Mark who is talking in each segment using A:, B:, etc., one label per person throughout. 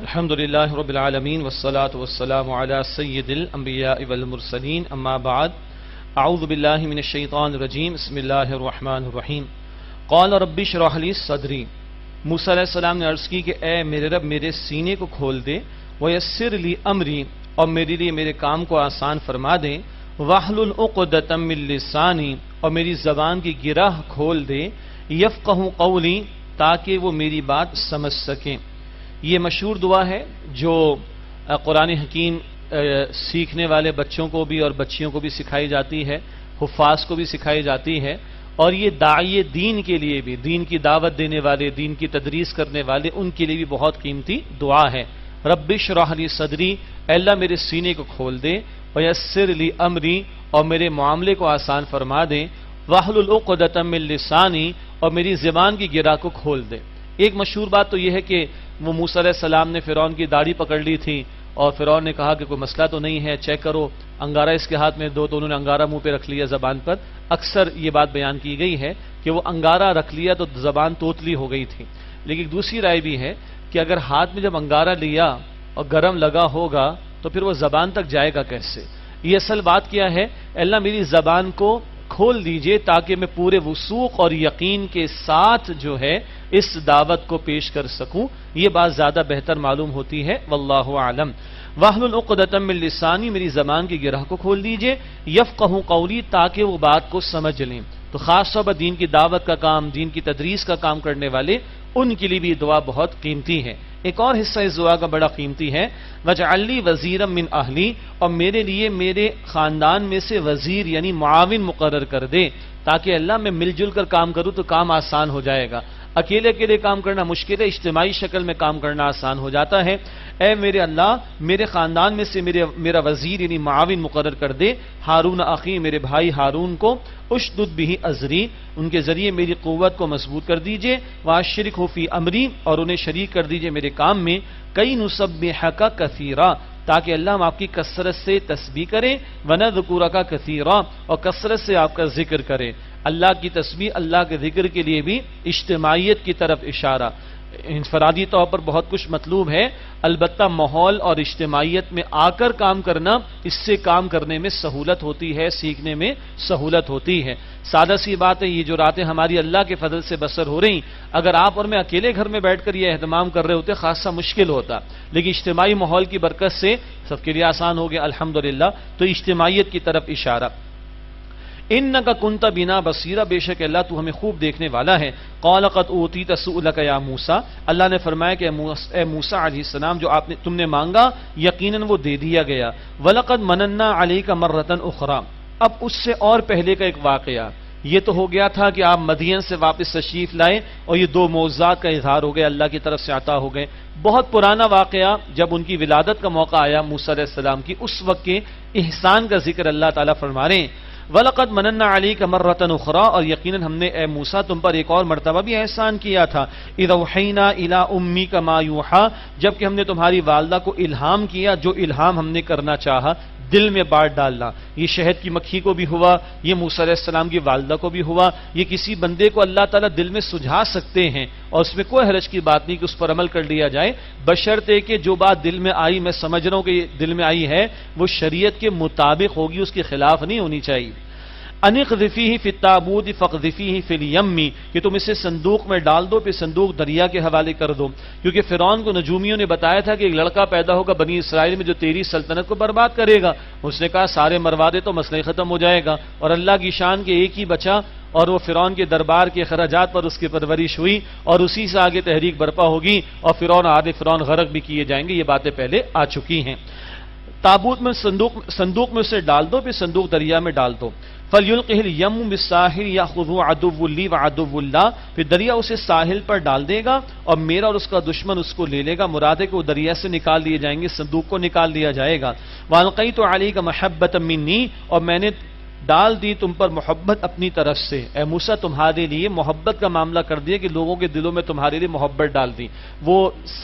A: الحمد للہ رب العالمین والصلاة والسلام علی سید الانبیاء والمرسلین اما بعد اعوذ باللہ من الشیطان الرجیم بسم اللہ الرحمن الرحیم قال رب اشرح لی صدری موسیٰ علیہ السلام نے عرض کی کہ اے میرے رب میرے سینے کو کھول دے ویسر لی امری اور میرے لیے میرے کام کو آسان فرما دے واحلل عقدۃ من لسانی اور میری زبان کی گرہ کھول دے یفقہوا قولی تاکہ وہ میری بات سمجھ سکیں۔ یہ مشہور دعا ہے جو قرآن حکیم سیکھنے والے بچوں کو بھی اور بچیوں کو بھی سکھائی جاتی ہے، حفاظ کو بھی سکھائی جاتی ہے، اور یہ داعی دین کے لیے بھی، دین کی دعوت دینے والے، دین کی تدریس کرنے والے، ان کے لیے بھی بہت قیمتی دعا ہے۔ رب اشرح لی صدری، اے اللہ میرے سینے کو کھول دے، ویسر لی امری اور میرے معاملے کو آسان فرما دے، واحلل عقدۃ من لسانی اور میری زبان کی گرہ کو کھول دے۔ ایک مشہور بات تو یہ ہے کہ وہ موسیٰ علیہ السلام نے فرعون کی داڑھی پکڑ لی تھی اور فرعون نے کہا کہ کوئی مسئلہ تو نہیں ہے، چیک کرو، انگارہ اس کے ہاتھ میں دو تو انہوں نے انگارہ منہ پہ رکھ لیا زبان پر۔ اکثر یہ بات بیان کی گئی ہے کہ وہ انگارہ رکھ لیا تو زبان توتلی ہو گئی تھی، لیکن دوسری رائے بھی ہے کہ اگر ہاتھ میں جب انگارہ لیا اور گرم لگا ہوگا تو پھر وہ زبان تک جائے گا کیسے؟ یہ اصل بات کیا ہے، اللہ میری زبان کو کھول دیجئے تاکہ میں پورے وثوق اور یقین کے ساتھ جو ہے اس دعوت کو پیش کر سکوں۔ یہ بات زیادہ بہتر معلوم ہوتی ہے، واللہ اعلم۔ واحلل عقدۃ من لسانی، میری زبان کی گرہ کو کھول دیجئے، یفقہوا قولی تاکہ وہ بات کو سمجھ لیں۔ تو خاص طور پر دین کی دعوت کا کام، دین کی تدریس کا کام کرنے والے، ان کے لیے بھی یہ دعا بہت قیمتی ہے۔ ایک اور حصہ اس دعا کا بڑا قیمتی ہے، وَاجْعَلْ لِي وَزِيرًا مِّنْ أَهْلِي، اور میرے لیے میرے خاندان میں سے وزیر یعنی معاون مقرر کر دے تاکہ اللہ میں مل جل کر کام کروں تو کام آسان ہو جائے گا۔ اکیلے اکیلے کام کرنا مشکل ہے، اجتماعی شکل میں کام کرنا آسان ہو جاتا ہے۔ اے میرے اللہ میرے خاندان میں سے میرا وزیر یعنی معاون مقرر کر دے، ہارون اخی میرے بھائی ہارون کو، اشدد بہ ازری ان کے ذریعے میری قوت کو مضبوط کر دیجئے، واشرکہ فی امری اور انہیں شریک کر دیجئے میرے کام میں، کئی نسبحک کثیرا تاکہ اللہ ہم آپ کی کثرت سے تسبیح کریں، ونذکرک کثیرا اور کثرت سے آپ کا ذکر کریں۔ اللہ کی تسبیح، اللہ کے ذکر کے لیے بھی اجتماعیت کی طرف اشارہ۔ انفرادی طور پر بہت کچھ مطلوب ہے، البتہ ماحول اور اجتماعیت میں آ کر کام کرنا، اس سے کام کرنے میں سہولت ہوتی ہے، سیکھنے میں سہولت ہوتی ہے۔ سادہ سی بات ہے، یہ جو راتیں ہماری اللہ کے فضل سے بسر ہو رہی، اگر آپ اور میں اکیلے گھر میں بیٹھ کر یہ اہتمام کر رہے ہوتے خاصا مشکل ہوتا، لیکن اجتماعی ماحول کی برکت سے سب کے لیے آسان ہو گیا الحمدللہ۔ تو اجتماعیت کی طرف اشارہ۔ انک کنت بنا بصیرا، بے شک اللہ تو ہمیں خوب دیکھنے والا ہے۔ قال قد اوتیت سؤلک یا موسیٰ، اللہ نے فرمایا کہ اے موسیٰ علیہ السلام جو تم نے مانگا یقیناً وہ دے دیا گیا۔ ولقد مننا علیک مرۃ اخری، اب اس سے اور پہلے کا ایک واقعہ، یہ تو ہو گیا تھا کہ آپ مدین سے واپس تشریف لائے اور یہ دو معجزات کا اظہار ہو گیا، اللہ کی طرف سے عطا ہو گئے۔ بہت پرانا واقعہ جب ان کی ولادت کا موقع آیا موسیٰ علیہ السلام کی، اس وقت کے احسان کا ذکر اللہ تعالیٰ فرما رہے ہیں۔ وَلَقَدْ مَنَنَّا عَلَيْكَ مَرَّةً أُخْرَىٰ، اور یقیناً ہم نے اے موسیٰ تم پر ایک اور مرتبہ بھی احسان کیا تھا۔ إِذْ أَوْحَيْنَا إِلَىٰ أُمِّكَ مَا يُوحَىٰ، جبکہ ہم نے تمہاری والدہ کو الہام کیا جو الہام ہم نے کرنا چاہا، دل میں بانٹ ڈالنا۔ یہ شہد کی مکھی کو بھی ہوا، یہ موسیٰ علیہ السلام کی والدہ کو بھی ہوا۔ یہ کسی بندے کو اللہ تعالیٰ دل میں سجھا سکتے ہیں اور اس میں کوئی حرج کی بات نہیں کہ اس پر عمل کر لیا جائے، بشرطے کہ جو بات دل میں آئی، میں سمجھ رہا ہوں کہ یہ دل میں آئی ہے، وہ شریعت کے مطابق ہوگی، اس کے خلاف نہیں ہونی چاہیے۔ ان اقذفیہ فی التابوت فاقذفیہ فی الیم، کہ تم اسے صندوق میں ڈال دو، پھر صندوق دریا کے حوالے کر دو، کیونکہ فرعون کو نجومیوں نے بتایا تھا کہ ایک لڑکا پیدا ہوگا بنی اسرائیل میں جو تیری سلطنت کو برباد کرے گا۔ اس نے کہا سارے مروا دے تو مسئلہ ختم ہو جائے گا، اور اللہ کی شان کے ایک ہی بچا، اور وہ فرعون کے دربار کے اخراجات پر اس کی پرورش ہوئی، اور اسی سے آگے تحریک برپا ہوگی، اور فرعون غرق بھی کیے جائیں گے۔ یہ باتیں پہلے آ چکی ہیں۔ تابوت میں صندوق میں اسے ڈال دو، پھر صندوق دریا میں ڈال دو۔ فَلْيُلْقِهِ الْيَمُّ بِالسَّاحِلِ يَأْخُذْهُ عَدُوٌّ لِّي وَعَدُوٌّ لَّهُ، پھر دریا اسے ساحل پر ڈال دے گا اور میرا اور اس کا دشمن اس کو لے لے گا۔ مراد ہے کہ وہ دریا سے نکال لیے جائیں گے، صندوق کو نکال لیا جائے گا۔ وَأَلْقَيْتُ عَلَيْكَ مَحَبَّةً مِّنِّي، اور میں نے ڈال دی تم پر محبت اپنی طرف سے، اے موسیٰ تمہارے لیے محبت کا معاملہ کر دیا کہ لوگوں کے دلوں میں تمہارے لیے محبت ڈال دی۔ وہ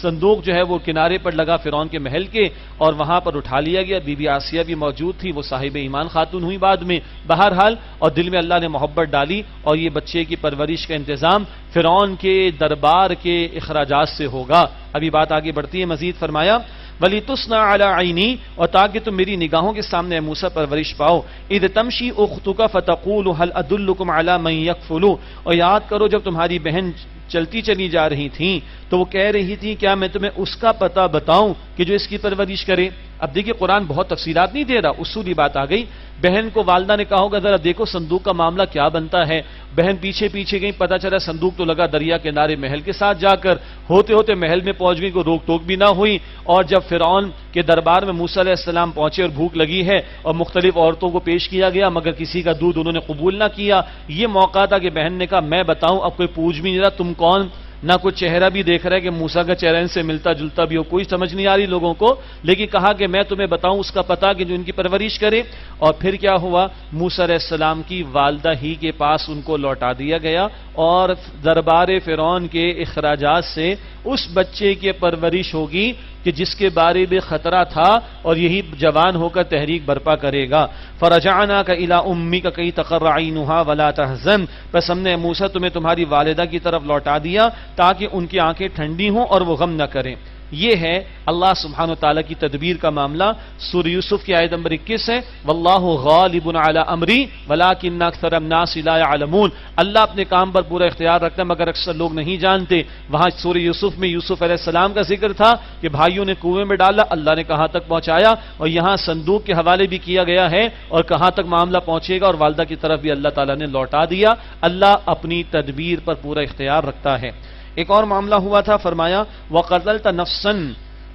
A: صندوق جو ہے وہ کنارے پر لگا فرعون کے محل کے، اور وہاں پر اٹھا لیا گیا، بی بی آسیہ بھی موجود تھی، وہ صاحب ایمان خاتون ہوئی بعد میں، بہرحال اور دل میں اللہ نے محبت ڈالی، اور یہ بچے کی پرورش کا انتظام فرعون کے دربار کے اخراجات سے ہوگا۔ ابھی بات آگے بڑھتی ہے، مزید فرمایا وَلِتُصْنَعَ عَلَىٰ عَيْنِي، اور تاکہ تم میری نگاہوں کے سامنے اے موسیٰ پرورش پاؤ، اِذْ تَمْشِي أُخْتُكَ فَتَقُولُ هَلْ أَدُلُّكُمْ عَلَىٰ مَن يَكْفُلُ، اور یاد کرو جب تمہاری بہن چلتی چلی جا رہی تھیں تو وہ کہہ رہی تھی کیا میں تمہیں اس کا پتہ بتاؤں کہ جو اس کی پرورش کرے۔ اب دیکھیے قرآن بہت تفصیلات نہیں دے رہا، اصولی بات آ گئی۔ بہن کو والدہ نے کہا ہوگا ذرا دیکھو صندوق کا معاملہ کیا بنتا ہے، بہن پیچھے پیچھے گئی، پتہ چلا صندوق تو لگا دریا کنارے محل کے ساتھ جا کر، ہوتے ہوتے محل میں پہنچ گئی، کوئی روک ٹوک بھی نہ ہوئی، اور جب فرعون کے دربار میں موسیٰ علیہ السلام پہنچے اور بھوک لگی ہے اور مختلف عورتوں کو پیش کیا گیا مگر کسی کا دودھ انہوں نے قبول نہ کیا، یہ موقع تھا کہ بہن نے کہا میں بتاؤں، اب کوئی پوچھ بھی نہیں رہا تم کون، نہ کوئی چہرہ بھی دیکھ رہا ہے کہ موسیٰ کا چہرہ ان سے ملتا جلتا بھی ہو، کوئی سمجھ نہیں آ رہی لوگوں کو، لیکن کہا کہ میں تمہیں بتاؤں اس کا پتہ کہ جو ان کی پرورش کرے۔ اور پھر کیا ہوا، موسیٰ علیہ السلام کی والدہ ہی کے پاس ان کو لوٹا دیا گیا، اور دربار فرعون کے اخراجات سے اس بچے کی پرورش ہوگی کہ جس کے بارے میں خطرہ تھا، اور یہی جوان ہو کر تحریک برپا کرے گا۔ فَرَجَعْنَاكَ إِلَىٰ أُمِّكَ كَيْ تَقَرَّ عَيْنُهَا وَلَا تَحْزَنْ، پس ہم نے موسیٰ تمہیں تمہاری والدہ کی طرف لوٹا دیا تاکہ ان کی آنکھیں ٹھنڈی ہوں اور وہ غم نہ کریں۔ یہ ہے اللہ سبحانہ وتعالیٰ کی تدبیر کا معاملہ۔ سورہ یوسف کی آیت نمبر 21 ہے واللہ غالب علی امری ولکن اکثر الناس لا يعلمون، اللہ اپنے کام پر پورا اختیار رکھتا ہے مگر اکثر لوگ نہیں جانتے۔ وہاں سورہ یوسف میں یوسف علیہ السلام کا ذکر تھا کہ بھائیوں نے کنویں میں ڈالا، اللہ نے کہاں تک پہنچایا، اور یہاں صندوق کے حوالے بھی کیا گیا ہے اور کہاں تک معاملہ پہنچے گا، اور والدہ کی طرف بھی اللہ تعالیٰ نے لوٹا دیا۔ اللہ اپنی تدبیر پر پورا اختیار رکھتا ہے۔ ایک اور معاملہ ہوا تھا، فرمایا وَقَتَلْتَ نَفْسًا،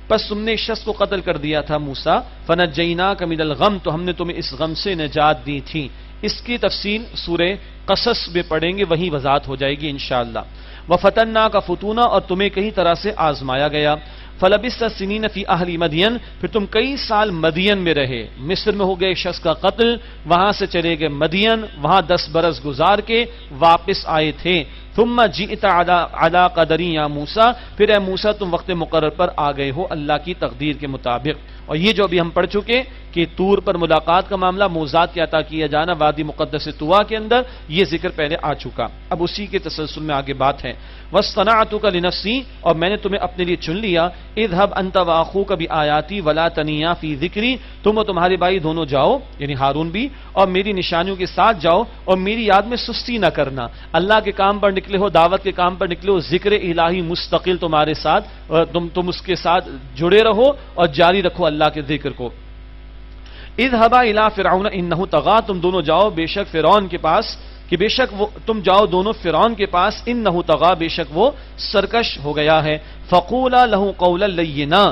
A: پس تم نے اس شخص کو قتل کر دیا تھا موسیٰ، فَنَجَّيْنَاكَ مِنَ الْغَمِّ، تو ہم نے تمہیں اس غم سے نجات دی تھی۔ اس کی تفصیل سورہ قصص میں پڑھیں گے، وہی وضاحت ہو جائے گی انشاءاللہ۔ وَفَتَنَّاكَ فُتُونًا، اور تمہیں کئی طرح سے آزمایا گیا۔ فَلَبِثْتَ سِنِينَ فِي أَهْلِ مَدْيَنَ، پھر تم کئی سال مدین میں رہے۔ مصر میں ہو گئے ایک شخص کا قتل، وہاں سے چلے گئے مدین، وہاں 10 برس گزار کے واپس آئے تھے۔ ثم جئت علی قدر یا موسیٰ، پھر اے موسیٰ تم وقت مقرر پر آ گئے ہو اللہ کی تقدیر کے مطابق۔ اور یہ جو ابھی ہم پڑھ چکے کہ طور پر ملاقات کا معاملہ، موضات کے عطا کیا جانا وادی مقدس طوا کے اندر، یہ ذکر پہلے آ چکا، اب اسی کے تسلسل میں آگے بات ہے۔ وَاصْطَنَعْتُكَ لِنَفْسِي، اور میں نے تمہیں اپنے لیے چن لیا۔ اذهب أنت وأخوك بآياتي ولا تنيا في ذكري، تم اور تمہارے بھائی دونوں جاؤ، یعنی ہارون بھی، اور میری نشانیوں کے ساتھ جاؤ اور میری یاد میں سستی نہ کرنا۔ اللہ کے کام پر نکلے ہو، دعوت کے کام پر نکلے ہو، ذکر الہی مستقل تمہارے ساتھ، تم اس کے ساتھ جڑے رہو اور جاری رکھو اللہ کے ذکر کو۔ اذهبا الى فرعون انه طغى، تم دونوں جاؤ بے شک فرعون کے پاس، کہ بے شک وہ، تم جاؤ دونوں فرعون کے پاس، انه طغى، بے شک وہ سرکش ہو گیا ہے۔ فقولا له قولا لینا،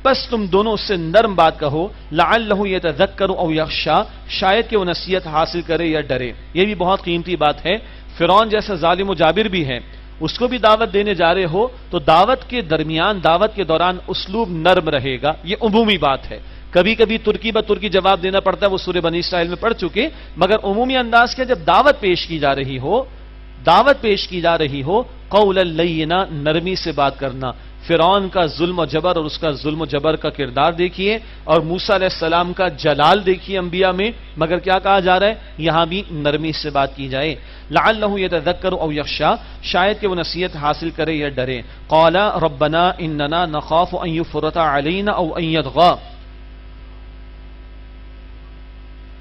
A: بس تم دونوں اس سے نرم بات کہو، لعلہ یتذکر او یخشی، شاید کہ وہ نصیحت حاصل کرے یا ڈرے۔ یہ بھی بہت قیمتی بات ہے۔ فرعون جیسا ظالم و جابر بھی ہے، اس کو بھی دعوت دینے جا رہے ہو تو دعوت کے درمیان، دعوت کے دوران اسلوب نرم رہے گا، یہ عمومی بات ہے۔ کبھی کبھی ترکی بہ ترکی جواب دینا پڑتا ہے، وہ سورہ بنی اسرائیل میں پڑھ چکے، مگر عمومی انداز کے جب دعوت پیش کی جا رہی ہو، دعوت پیش کی جا رہی ہو، قولا لینا، نرمی سے بات کرنا۔ فرعون کا ظلم و جبر اور اس کا ظلم و جبر کا کردار دیکھیے، اور موسیٰ علیہ السلام کا جلال دیکھیے انبیاء میں، مگر کیا کہا جا رہا ہے یہاں بھی نرمی سے بات کی جائے۔ لعلہ یتذکر او یخشی، شاید کہ وہ نصیحت حاصل کرے یا ڈرے۔ قال ربنا اننا نخاف ان یفرط علینا او ان یطغى،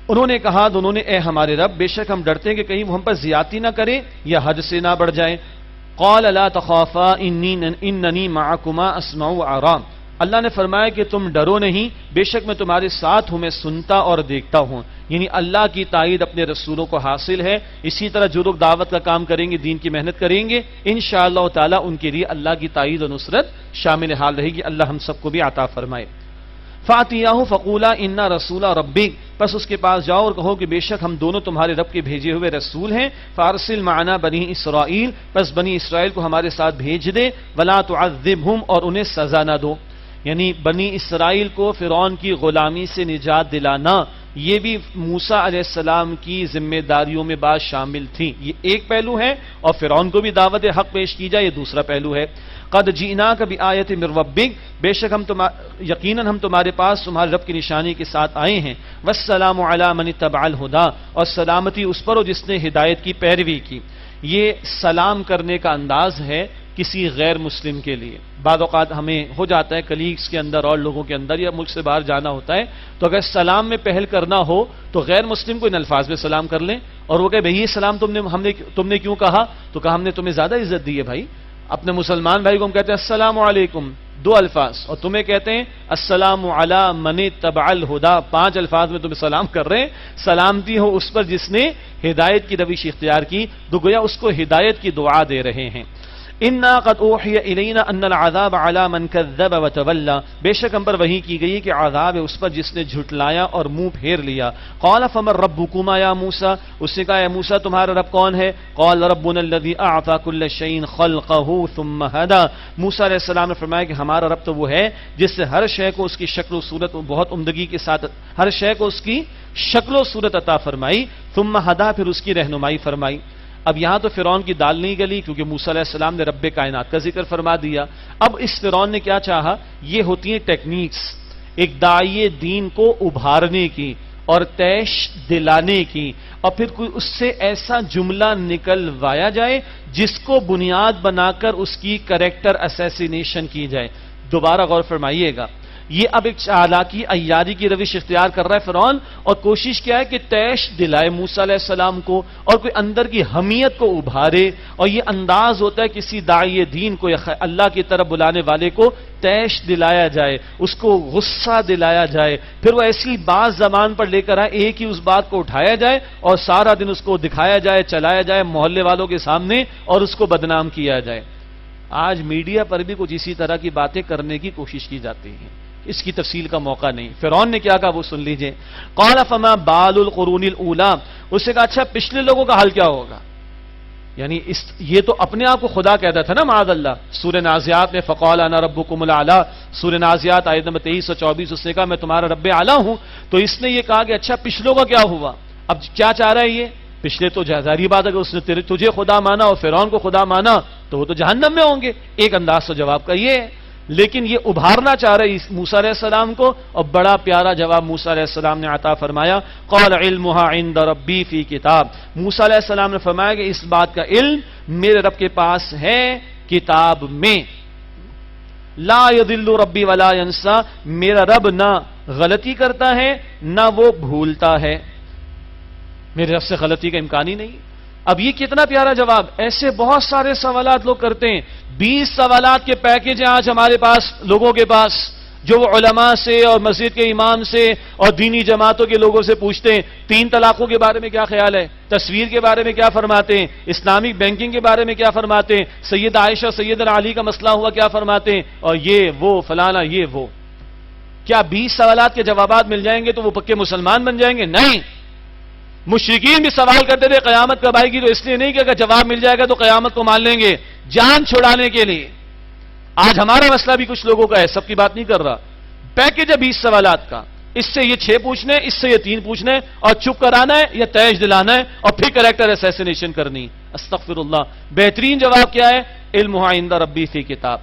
A: انہوں نے کہا دونوں نے اے ہمارے رب، بے شک ہم ڈرتے ہیں کہ کہیں وہ ہم پر زیادتی نہ کرے یا حد سے نہ بڑھ جائے۔ قال لا تخافا اننی معکما اسمع وارى، اللہ نے فرمایا کہ تم ڈرو نہیں، بے شک میں تمہارے ساتھ ہوں، میں سنتا اور دیکھتا ہوں۔ یعنی اللہ کی تائید اپنے رسولوں کو حاصل ہے، اسی طرح جو لوگ دعوت کا کام کریں گے، دین کی محنت کریں گے، انشاءاللہ تعالی ان کے لیے اللہ کی تائید و نصرت شامل حال رہے گی۔ اللہ ہم سب کو بھی عطا فرمائے۔ فَأْتِيَاهُ فَقُولَا إِنَّا رَسُولَ رَبِّكَ، پس اس کے پاس جاؤ اور کہو کہ بے شک ہم دونوں تمہارے رب کے بھیجے ہوئے رسول ہیں۔ فَأَرْسِلْ مَعَنَا بَنِي إِسْرَائِيل، پس بنی اسرائیل کو ہمارے ساتھ بھیج دے۔ وَلَا تُعَذِّبْهُمْ، اور انہیں سزا نہ دو۔ یعنی بنی اسرائیل کو فرعون کی غلامی سے نجات دلانا یہ بھی موسیٰ علیہ السلام کی ذمہ داریوں میں بعض شامل تھیں. یہ ایک پہلو ہے، اور فرعون کو بھی دعوت حق پیش کی جائے، یہ دوسرا پہلو ہے. قد جئناک بآیۃ من ربک، بے شک یقیناً ہم تمہارے پاس تمہارے رب کی نشانی کے ساتھ آئے ہیں. والسلام علی من اتبع الہدی، اور سلامتی اس پر ہو جس نے ہدایت کی پیروی کی. یہ سلام کرنے کا انداز ہے کسی غیر مسلم کے لیے. بعض اوقات ہمیں ہو جاتا ہے کلیگز کے اندر اور لوگوں کے اندر، یا ملک سے باہر جانا ہوتا ہے، تو اگر سلام میں پہل کرنا ہو تو غیر مسلم کو ان الفاظ میں سلام کر لیں، اور وہ کہے بھئی یہ سلام تم نے کیوں کہا؟ تو کہا ہم نے تمہیں زیادہ عزت دی ہے بھائی. اپنے مسلمان بھائی کو ہم کہتے ہیں السلام علیکم، 2 الفاظ، اور تمہیں کہتے ہیں السلام علی من اتبع الہدی، 5 الفاظ میں تمہیں سلام کر رہے ہیں. سلامتی ہو اس پر جس نے ہدایت کی روش اختیار کی، تو گویا اس کو ہدایت کی دعا دے رہے ہیں. انا قد اوحی الینا ان العذاب علی من کذب وتولی، بے شک ہم پر وحی کی گئی کہ عذاب ہے اس پر جس نے جھٹلایا اور منہ پھیر لیا. قال فمن ربکما یا موسیٰ، اس نے کہا اے موسیٰ تمہارا رب کون ہے؟ قال ربنا الذی اعطى كل شیء خلقه ثم هدى، موسیٰ علیہ السلام نے فرمایا کہ ہمارا رب تو وہ ہے جس سے ہر شے کو اس کی شکل و صورت بہت عمدگی کے ساتھ، ہر شے کو اس کی شکل و صورت عطا فرمائی. ثم هدى، پھر اس کی رہنمائی فرمائی. اب یہاں تو فرعون کی دال نہیں گلی، کیونکہ موسیٰ علیہ السلام نے رب کائنات کا ذکر فرما دیا. اب اس فرعون نے کیا چاہا؟ یہ ہوتی ہیں ٹیکنیکس ایک داعی دین کو ابھارنے کی اور تیش دلانے کی، اور پھر کوئی اس سے ایسا جملہ نکلوایا جائے جس کو بنیاد بنا کر اس کی کریکٹر اسیسینیشن کی جائے. دوبارہ غور فرمائیے گا، یہ اب ایک چالاکی عیاری کی روش اختیار کر رہا ہے فرعون، اور کوشش کیا ہے کہ تیش دلائے موسیٰ علیہ السلام کو اور کوئی اندر کی حمیت کو ابھارے. اور یہ انداز ہوتا ہے کسی داعی دین کو یا اللہ کی طرف بلانے والے کو تیش دلایا جائے، اس کو غصہ دلایا جائے، پھر وہ ایسی بات زبان پر لے کر آئے، ایک ہی اس بات کو اٹھایا جائے اور سارا دن اس کو دکھایا جائے، چلایا جائے محلے والوں کے سامنے اور اس کو بدنام کیا جائے. آج میڈیا پر بھی کچھ اسی طرح کی باتیں کرنے کی کوشش کی جاتی ہیں، اس کی تفصیل کا موقع نہیں. فرعون نے کیا کہا وہ سن لیجئے. قال فما بال القرون الاولى، اس نے کہا اچھا پچھلے لوگوں کا حال کیا ہوگا؟ یعنی یہ تو اپنے آپ کو خدا کہتا تھا نا معاذ اللہ. سورہ نازعات میں فقال انا ربکم الاعلی، سورہ نازعات آیت نمبر 23 اور 24، اس نے کہا میں تمہارا رب اعلیٰ ہوں. تو اس نے یہ کہا کہ اچھا پچھلوں کا کیا ہوا؟ اب کیا چاہ رہا ہے یہ؟ پچھلے تو ظاہری بات ہے کہ اس نے تجھے خدا مانا اور فرعون کو خدا مانا تو وہ تو جہنم میں ہوں گے. ایک انداز تو جواب کا یہ ہے، لیکن یہ ابھارنا چاہ رہے موسیٰ علیہ السلام کو، اور بڑا پیارا جواب موسیٰ علیہ السلام نے عطا فرمایا. قال علمها عند ربی فی کتاب، موسیٰ علیہ السلام نے فرمایا کہ اس بات کا علم میرے رب کے پاس ہے کتاب میں. لا یضل ربی ولا ینسا، میرا رب نہ غلطی کرتا ہے نہ وہ بھولتا ہے، میرے رب سے غلطی کا امکان ہی نہیں. اب یہ کتنا پیارا جواب. ایسے بہت سارے سوالات لوگ کرتے ہیں، 20 سوالات کے پیکج ہیں آج ہمارے پاس، لوگوں کے پاس، جو وہ علماء سے اور مسجد کے امام سے اور دینی جماعتوں کے لوگوں سے پوچھتے ہیں 3 طلاقوں کے بارے میں کیا خیال ہے، تصویر کے بارے میں کیا فرماتے ہیں، اسلامک بینکنگ کے بارے میں کیا فرماتے ہیں، سید عائشہ سیدنا علی کا مسئلہ ہوا کیا فرماتے ہیں، اور یہ وہ فلانا یہ وہ. کیا 20 سوالات کے جوابات مل جائیں گے تو وہ پکے مسلمان بن جائیں گے؟ نہیں. مشرکین بھی سوال کرتے تھے قیامت کب آئے گی، تو اس لیے نہیں کہ اگر جواب مل جائے گا تو قیامت کو مان لیں گے، جان چھڑانے کے لیے. آج ہمارا مسئلہ بھی کچھ لوگوں کا ہے، سب کی بات نہیں کر رہا. پیکج ہے 20 سوالات کا، اس سے یہ 6 پوچھنے، اس سے یہ 3 پوچھنے، اور چپ کرانا ہے یا تیش دلانا ہے اور پھر کریکٹر اسیسینیشن کرنی. استغفر اللہ. بہترین جواب کیا ہے؟ علمها عند ربی فی کتاب،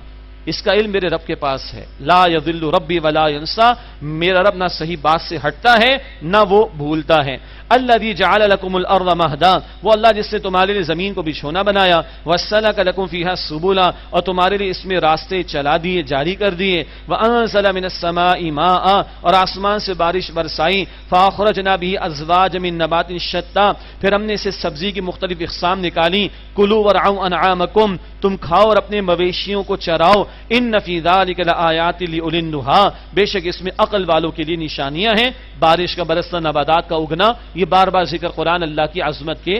A: اس کا علم میرے رب کے پاس ہے. لا یضل ربی ولا ینسا، میرا رب نہ صحیح بات سے ہٹتا ہے نہ وہ بھولتا ہے. الذی جعل لکم الارض مہدا، وہ اللہ جس نے تمہارے لیے زمین کو بچھونا بنایا. وسلک لکم فیہا سبلا، اور تمہارے لیے اس میں راستے چلا دیے، جاری کر دیے. وانزل من السماء ماء، اور آسمان سے بارش برسائی. فاخرجنا به ازواج من نبات شتى، پھر ہم نے اسے سبزی کی مختلف اقسام نکالی. کلوا ورعوا انعامکم، تم کھاؤ اور اپنے مویشیوں کو چراؤ. ان فی ذلک لآیات لأولی النہی، بے شک اس میں عقل والوں کے لیے نشانیاں ہیں. بارش کا برسنا، نباتات کا اگنا، یہ بار بار ذکر قرآن اللہ کی عظمت کے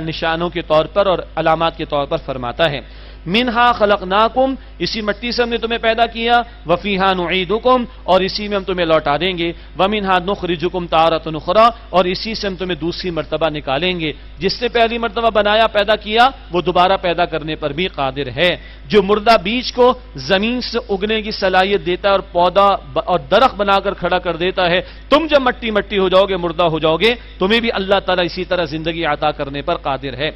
A: نشانوں کے طور پر اور علامات کے طور پر فرماتا ہے. منہا خلقناکم، اسی مٹی سے ہم نے تمہیں پیدا کیا، وفیہا نعیدکم، اور اسی میں ہم تمہیں لوٹا دیں گے، ومنہا نخرجکم تارۃ اخری، اور اسی سے ہم تمہیں دوسری مرتبہ نکالیں گے۔ جس نے پہلی مرتبہ بنایا پیدا کیا وہ دوبارہ پیدا کرنے پر بھی قادر ہے۔ جو مردہ بیج کو زمین سے اگنے کی صلاحیت دیتا ہے اور پودا اور درخت بنا کر کھڑا کر دیتا ہے، تم جب مٹی مٹی ہو جاؤ گے، مردہ ہو جاؤ گے، تمہیں بھی اللہ تعالیٰ اسی طرح زندگی عطا کرنے پر قادر ہے۔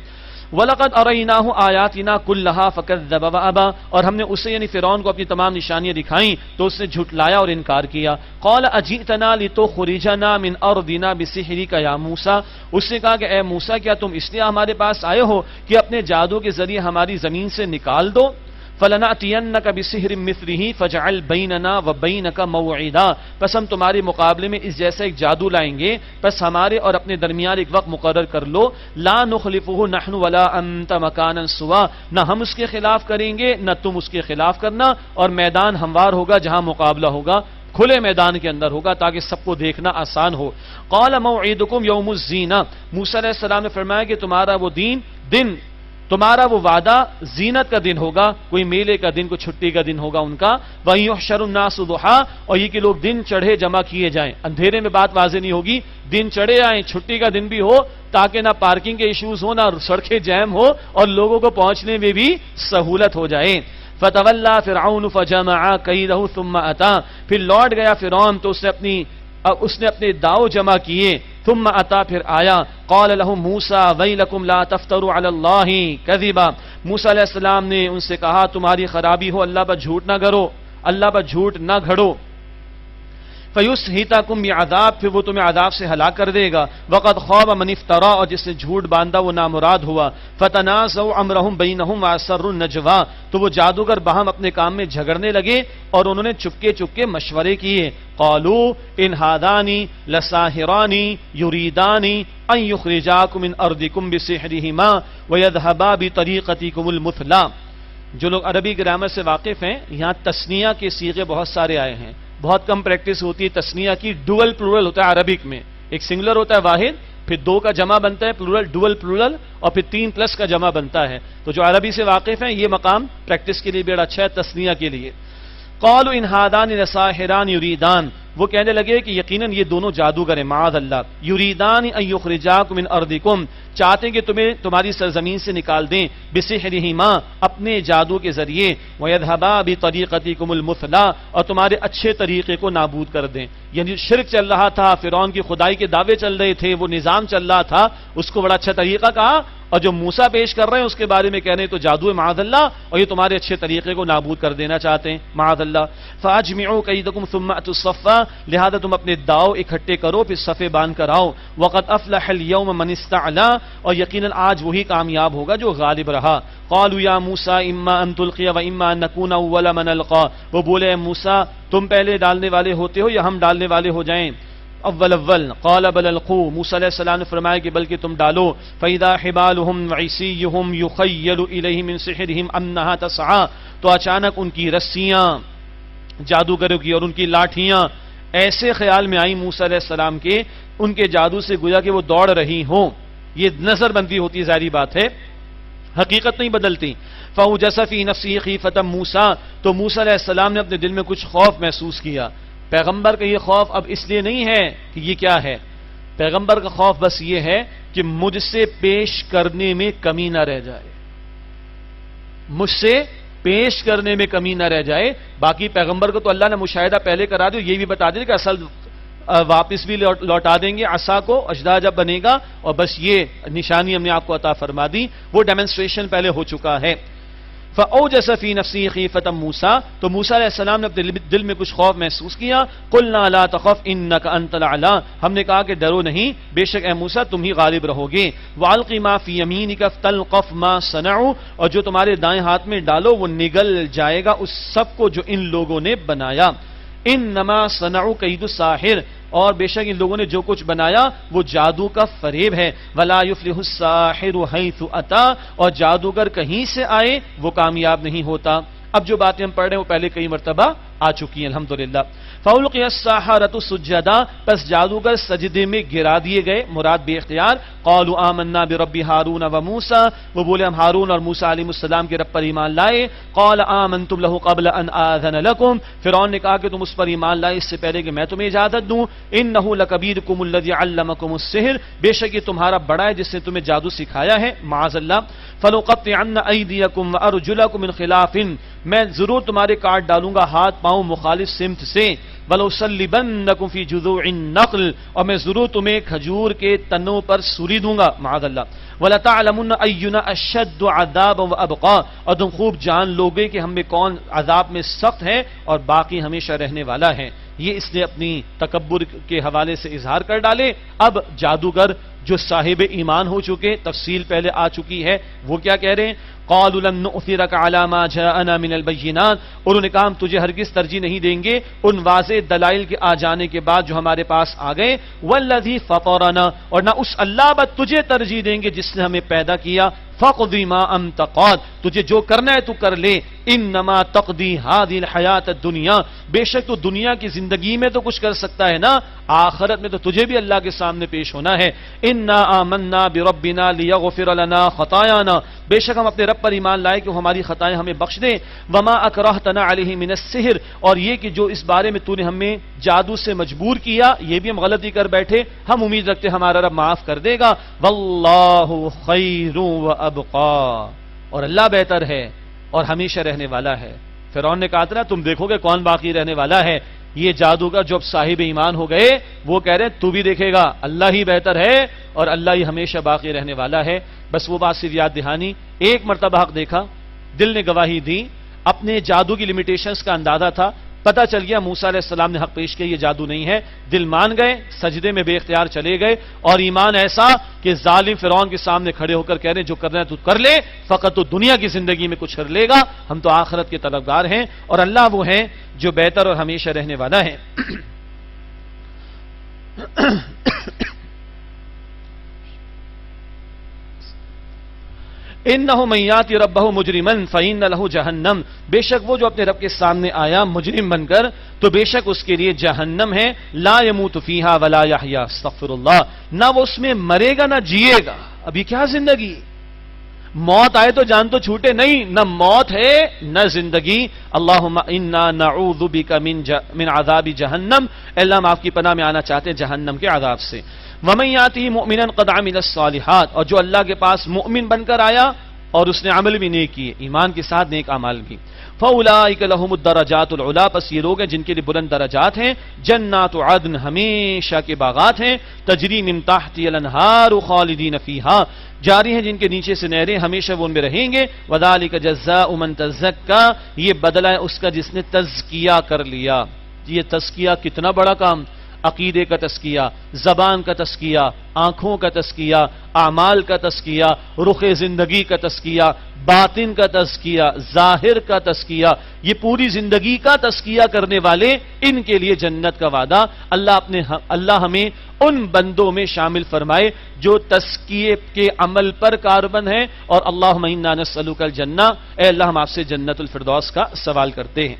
A: وَلَقَدْ أَرَيْنَاهُ آيَاتِنَا كُلَّهَا فَكَذَّبَ وَأَبَى، اور ہم نے اسے یعنی فرعون کو اپنی تمام نشانیاں دکھائیں تو اس نے جھٹلایا اور انکار کیا۔ قَالَ أَجِئْتَنَا لِتُخْرِجَنَا مِنْ أَرْضِنَا بِسِحْرِكَ يَا مُوسَىٰ، اس نے کہا کہ اے موسیٰ کیا تم اس لیے ہمارے پاس آئے ہو کہ اپنے جادو کے ذریعے ہماری زمین سے نکال دو؟ فَلَنَأْتِيَنَّكَ بِسِحْرٍ مِّثْلِهِ فَاجْعَلْ بَيْنَنَا وَبَيْنَكَ مَوْعِدًا، پس ہم تمہارے مقابلے میں اس جیسا ایک جادو لائیں گے، پس ہمارے اور اپنے درمیان ایک وقت مقرر کر لو، لا نخلفه نحن ولا انت مکانا سوا، نہ ہم اس کے خلاف کریں گے نہ تم اس کے خلاف کرنا، اور میدان ہموار ہوگا جہاں مقابلہ ہوگا کھلے میدان کے اندر ہوگا تاکہ سب کو دیکھنا آسان ہو۔ قال موعدکم یوم الزینہ، موسیٰ علیہ السلام نے فرمایا کہ تمہارا وہ دن تمہارا وہ وعدہ زینت کا دن ہوگا، کوئی میلے کا دن، کوئی چھٹی کا دن ہوگا ان کا۔ وَيُحْشَرُ النَّاسُ ضُحًى، اور یہ کہ لوگ دن چڑھے جمع کیے جائیں، اندھیرے میں بات واضح نہیں ہوگی، دن چڑھے آئیں، چھٹی کا دن بھی ہو تاکہ نہ پارکنگ کے ایشوز ہو، نہ سڑکیں جیم ہو، اور لوگوں کو پہنچنے میں بھی سہولت ہو جائے۔ فَتَوَلَّى فِرْعَوْنُ فَجَمَعَ كَيْدَهُ ثُمَّ أَتَىٰ، پھر لوٹ گیا فرعون تو اس نے اپنے داؤ جمع کیے، ثم اتا، پھر آیا، قال لهم موسیٰ ویلکم لا تفتروا علی اللہ کذبا، موسیٰ علیہ السلام نے ان سے کہا تمہاری خرابی ہو، اللہ پر جھوٹ نہ کرو، اللہ پر جھوٹ نہ گھڑو۔ فَيُسْحِتَكُمْ بِعَذَابٍ، پھر وہ تمہیں عذاب سے ہلاک کر دے گا۔ وَقَدْ خَابَ مَنِ افْتَرَىٰ، اور جس نے جھوٹ باندھا وہ نامراد ہوا۔ فَتَنَازَعُوا أَمْرَهُمْ بَيْنَهُمْ وَأَسَرُّوا النَّجْوَىٰ، تو وہ جادوگر باہم اپنے کام میں جھگڑنے لگے اور انہوں نے چپکے چپکے مشورے کیے۔ قَالُوا إِنْ هَٰذَانِ لَسَاحِرَانِ يُرِيدَانِ أَن يُخْرِجَاكُم مِّنْ أَرْضِكُمْ بِسِحْرِهِمَا وَيَذْهَبَا بِطَرِيقَتِكُمُ الْمُثْلَىٰ۔ جو لوگ عربی گرامر سے واقف ہیں، یہاں تثنیہ کے صیغے بہت سارے آئے ہیں، بہت کم پریکٹس ہوتی ہے تثنیہ کی۔ ڈوئل پلورل ہوتا ہے عربک میں، ایک سنگولر ہوتا ہے واحد، پھر دو کا جمع بنتا ہے پلورل، ڈوئل پلورل، اور پھر 3 پلس کا جمع بنتا ہے۔ تو جو عربی سے واقف ہیں یہ مقام پریکٹس کے لیے بڑا اچھا ہے تثنیہ کے لیے۔ قالوا ان هذان لساحران يريدان، وہ کہنے لگے کہ یقیناً یہ دونوں جادوگر ہیں، معاذ اللہ، یریدان ان یخرجاکم من ارضکم، چاہتے ہیں کہ تمہیں تمہاری سرزمین سے نکال دیں، بسحرہما، اپنے جادو کے ذریعے، ویذهبا بطریقتکم المثلیٰ، اور تمہارے اچھے طریقے کو نابود کر دیں۔ یعنی شرک چل رہا تھا، فرعون کی خدائی کے دعوے چل رہے تھے، وہ نظام چل رہا تھا، اس کو بڑا اچھا طریقہ کہا، اور جو موسیٰ پیش کر رہے ہیں اس کے بارے میں کہہ رہے ہیں تو جادو ہے معاذ اللہ، اور یہ تمہارے اچھے طریقے کو نابود کر دینا چاہتے ہیں معاذ اللہ۔ فاجمعوا کیدکم ثم اتوا الصفا، لہذا تم اپنے داؤ اکٹھے کرو پھر صفے باندھ کر آؤ۔ وقد افلح اليوم من استعلا، اور یقیناً آج وہی کامیاب ہوگا جو غالب رہا۔ قالوا یا موسیٰ اما ان تلقی و اما ان نکون اول من القا، وہ بولے اے موسیٰ تم پہلے ڈالنے والے ہوتے ہو یا ہم ڈالنے والے ہو جائیں؟ اول قال بل القوا، موسیٰ علیہ السلام نے فرمایا کہ بلکہ تم ڈالو۔ فاذا حبالهم وعصیهم يخيل الیہ من سحرهم انها تسعى، تو اچانک ان کی رسیاں جادوگروں کی اور ان کی لاٹھیاں ایسے خیال میں آئیں موسیٰ علیہ السلام کے، ان کے جادو سے گویا کہ وہ دوڑ رہی ہوں۔ یہ نظر بندی ہوتی ہے، ظاہری بات ہے، حقیقت نہیں بدلتی۔ فاوجس فی نفسہ خیفۃ موسیٰ، تو موسیٰ علیہ السلام نے اپنے دل میں کچھ خوف محسوس کیا۔ پیغمبر کا یہ خوف اب اس لیے نہیں ہے کہ یہ کیا ہے، پیغمبر کا خوف بس یہ ہے کہ مجھ سے پیش کرنے میں کمی نہ رہ جائے، مجھ سے پیش کرنے میں کمی نہ رہ جائے۔ باقی پیغمبر کو تو اللہ نے مشاہدہ پہلے کرا دیا، یہ بھی بتا دیا کہ اصل واپس بھی لوٹا دیں گے عصا کو، اجدا جب بنے گا، اور بس یہ نشانی ہم نے آپ کو عطا فرما دی، وہ ڈیمنسٹریشن پہلے ہو چکا ہے۔ فَأَوْجَسَ فِي نَفْسِهِ خِيفَةً موسیٰ، تو موسیٰ علیہ السلام نے اپنے دل میں کچھ خوف محسوس کیا۔ قُلْنَا لَا تَخَفْ إِنَّكَ أَنْتَ الْأَعْلَىٰ، ہم نے کہا کہ ڈرو نہیں، بے شک اے موسیٰ تم ہی غالب رہو گے۔ وَأَلْقِ مَا فِي يَمِينِكَ فَتَلْقَفْ مَا صَنَعُوا، اور جو تمہارے دائیں ہاتھ میں ڈالو وہ نگل جائے گا اس سب کو جو ان لوگوں نے بنایا۔ إِنَّمَا صَنَعُوا كَيْدُ السَّاحِرِ، اور بے شک ان لوگوں نے جو کچھ بنایا وہ جادو کا فریب ہے۔ وَلَا يُفْلِحُ السَّاحِرُ حَيْثُ أَتَىٰ، اور جادوگر کہیں سے آئے وہ کامیاب نہیں ہوتا۔ اب جو باتیں ہم پڑھ رہے ہیں وہ پہلے کئی مرتبہ آ چکی ہیں الحمدللہ۔ فَأُلْقِيَ السَّحَرَةُ سُجَّدًا، پس جادوگر سجدے میں گرا دیے گئے، مراد بے اختیار۔ قَالُوا آمَنَّا بِرَبِّ هَارُونَ وَمُوسَىٰ، وہ بولے ہم ہارون اور موسیٰ علیہ السلام کے رب پر ایمان لائے۔ قَالَ آمَنْتُمْ لَهُ قَبْلَ أَنْ آذَنَ لَكُمْ، فرعون نے کہا کہ تم اس پر ایمان لائے اس سے پہلے کہ میں تمہیں اجازت دوں۔ إِنَّهُ لَكَبِيرُكُمُ الَّذِي عَلَّمَكُمُ السِّحْرَ، بے شک یہ تمہارا بڑا ہے جس نے تمہیں جادو سکھایا ہے، معاذ اللہ۔ فَلَأُقَطِّعَنَّ أَيْدِيَكُمْ وَأَرْجُلَكُمْ مِنْ خِلَافٍ، میں ضرور تمہارے کاٹ ڈالوں گا ہاتھ پاؤں مخالف سمت سے۔ وَلَأُصَلِّبَنَّكُمْ فِي جُذُوعِ النَّخْلِ، اور میں ضرور تمہیں کھجور کے تنوں پر سولی دوں گا، معاذ اللہ۔ وَلَتَعْلَمُنَّ أَيُّنَا أَشَدُّ عَذَابًا وَأَبْقَىٰ، اور تم خوب جان لوگے کہ ہم میں کون عذاب میں سخت ہے اور باقی ہمیشہ رہنے والا ہے۔ یہ اس نے اپنی تکبر کے حوالے سے اظہار کر ڈالے۔ اب جادوگر جو صاحب ایمان ہو چکے، تفصیل پہلے آ چکی ہے، وہ کیا کہہ رہے ہیں؟ قالوا لن نؤثرك على ما جاءنا من البينات، انہوں نے کہا ہم تجھے ہرگز ترجیح نہیں دیں گے ان واضح دلائل کے آ جانے کے بعد جو ہمارے پاس آ گئے۔ والذی فطرنا، اور نہ اس اللہ پر تجھے ترجیح دیں گے جس نے ہمیں پیدا کیا۔ فاقضی ما انت قاض، تجھے جو کرنا ہے تو کر لے۔ انما تقضی هذه الحیات الدنیا، بے شک تو دنیا کی زندگی میں تو کچھ کر سکتا ہے نا، آخرت میں تو تجھے بھی اللہ کے سامنے پیش ہونا ہے۔ انا آمنا بربنا لیغفر لنا خطایانا، بے شک ہم اپنے رب پر ایمان لائے کہ وہ ہماری خطائیں ہمیں بخش دے۔ وما اکرہتنا علیہ من السحر، اور یہ کہ جو اس بارے میں تو نے ہمیں جادو سے مجبور کیا، یہ بھی ہم غلطی کر بیٹھے، ہم امید رکھتے ہمارا رب معاف کر دے گا۔ واللہ خیر وابقا، اور اللہ بہتر ہے اور ہمیشہ رہنے والا ہے۔ فرعون نے کہا تھا تم دیکھو گے کون باقی رہنے والا ہے۔ یہ جادوگر جو اب صاحب ایمان ہو گئے وہ کہہ رہے تو بھی دیکھے گا، اللہ ہی بہتر ہے اور اللہ ہی ہمیشہ باقی رہنے والا ہے۔ بس وہ بات صرف یاد دہانی، ایک مرتبہ حق دیکھا، دل نے گواہی دی، اپنے جادو کی لیمیٹیشنز کا اندازہ تھا، پتہ چل گیا موسیٰ علیہ السلام نے حق پیش کیا یہ جادو نہیں ہے، دل مان گئے، سجدے میں بے اختیار چلے گئے، اور ایمان ایسا کہ ظالم فرعون کے سامنے کھڑے ہو کر کہہ رہے ہیں جو کرنا ہے تو کر لے، فقط تو دنیا کی زندگی میں کچھ کر لے گا، ہم تو آخرت کے طلبگار ہیں، اور اللہ وہ ہیں جو بہتر اور ہمیشہ رہنے والا ہے۔ انہ من یاتی ربہ مجرما فإن لہ جہنم، بے شک وہ جو اپنے رب کے سامنے آیا مجرم بن کر تو بے شک اس کے لیے جہنم ہے۔ لا يموت فیہا ولا یحیا، استغفر اللہ، نہ وہ اس میں مرے گا نہ جیے گا۔ ابھی کیا زندگی، موت آئے تو جان تو چھوٹے، نہیں، نہ موت ہے نہ زندگی۔ اللہم انا نعوذ بک من عذاب جہنم، اللہ ہم آپ کی پناہ میں آنا چاہتے ہیں جہنم کے عذاب سے۔ وَمَن يَأْتِهِ مُؤْمِنًا قَدْ عَمِلَ الصَّالِحَاتِ، اور جو اللہ کے پاس مؤمن بن کر آیا اور اس نے عمل بھی نیک کیے، ایمان کے ساتھ نیک اعمال بھی۔ فَأُولَٰئِكَ لَهُمُ الدَّرَجَاتُ الْعُلَىٰ، پس یہ لوگ ہیں جن کے لیے بلند درجات ہیں۔ جنات عدن، ہمیشہ کے باغات ہیں۔ تجری من تحتها الانہار خالدین فیہا، جاری ہیں جن کے نیچے سے نہریں، ہمیشہ وہ ان میں رہیں گے۔ وَذَلِكَ جَزَاءُ مَن تَزَكَّىٰ، یہ بدلہ ہے اس کا جس نے تزکیہ کر لیا۔ یہ تزکیہ کتنا بڑا کام، عقیدے کا تزکیہ، زبان کا تزکیہ، آنکھوں کا تزکیہ، اعمال کا تزکیہ، رخ زندگی کا تزکیہ، باطن کا تزکیہ، ظاہر کا تزکیہ، یہ پوری زندگی کا تزکیہ کرنے والے، ان کے لیے جنت کا وعدہ۔ اللہ ہمیں ان بندوں میں شامل فرمائے جو تزکیے کے عمل پر کاربند ہیں، اور اللہم انا نسألک الجنہ، اے اللہ ہم آپ سے جنت الفردوس کا سوال کرتے ہیں۔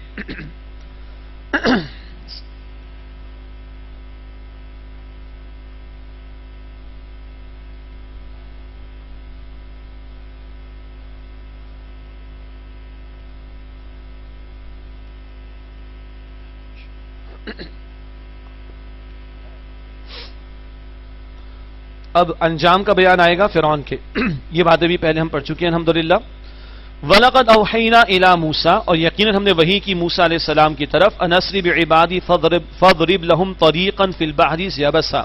A: اب انجام کا بیان آئے گا فرعون کے، یہ باتیں بھی پہلے ہم پڑھ چکے ہیں الحمدللہ۔ وَلَقَدْ أَوْحَيْنَا إِلَى مُوسَىٰ، اور یقیناً ہم نے وحی کی موسیٰ علیہ السلام کی طرف، أَنْ أَسْرِ بِعِبَادِي فَاضْرِبْ لَهُمْ طَرِيقًا فِي الْبَحْرِ يَبَسًا،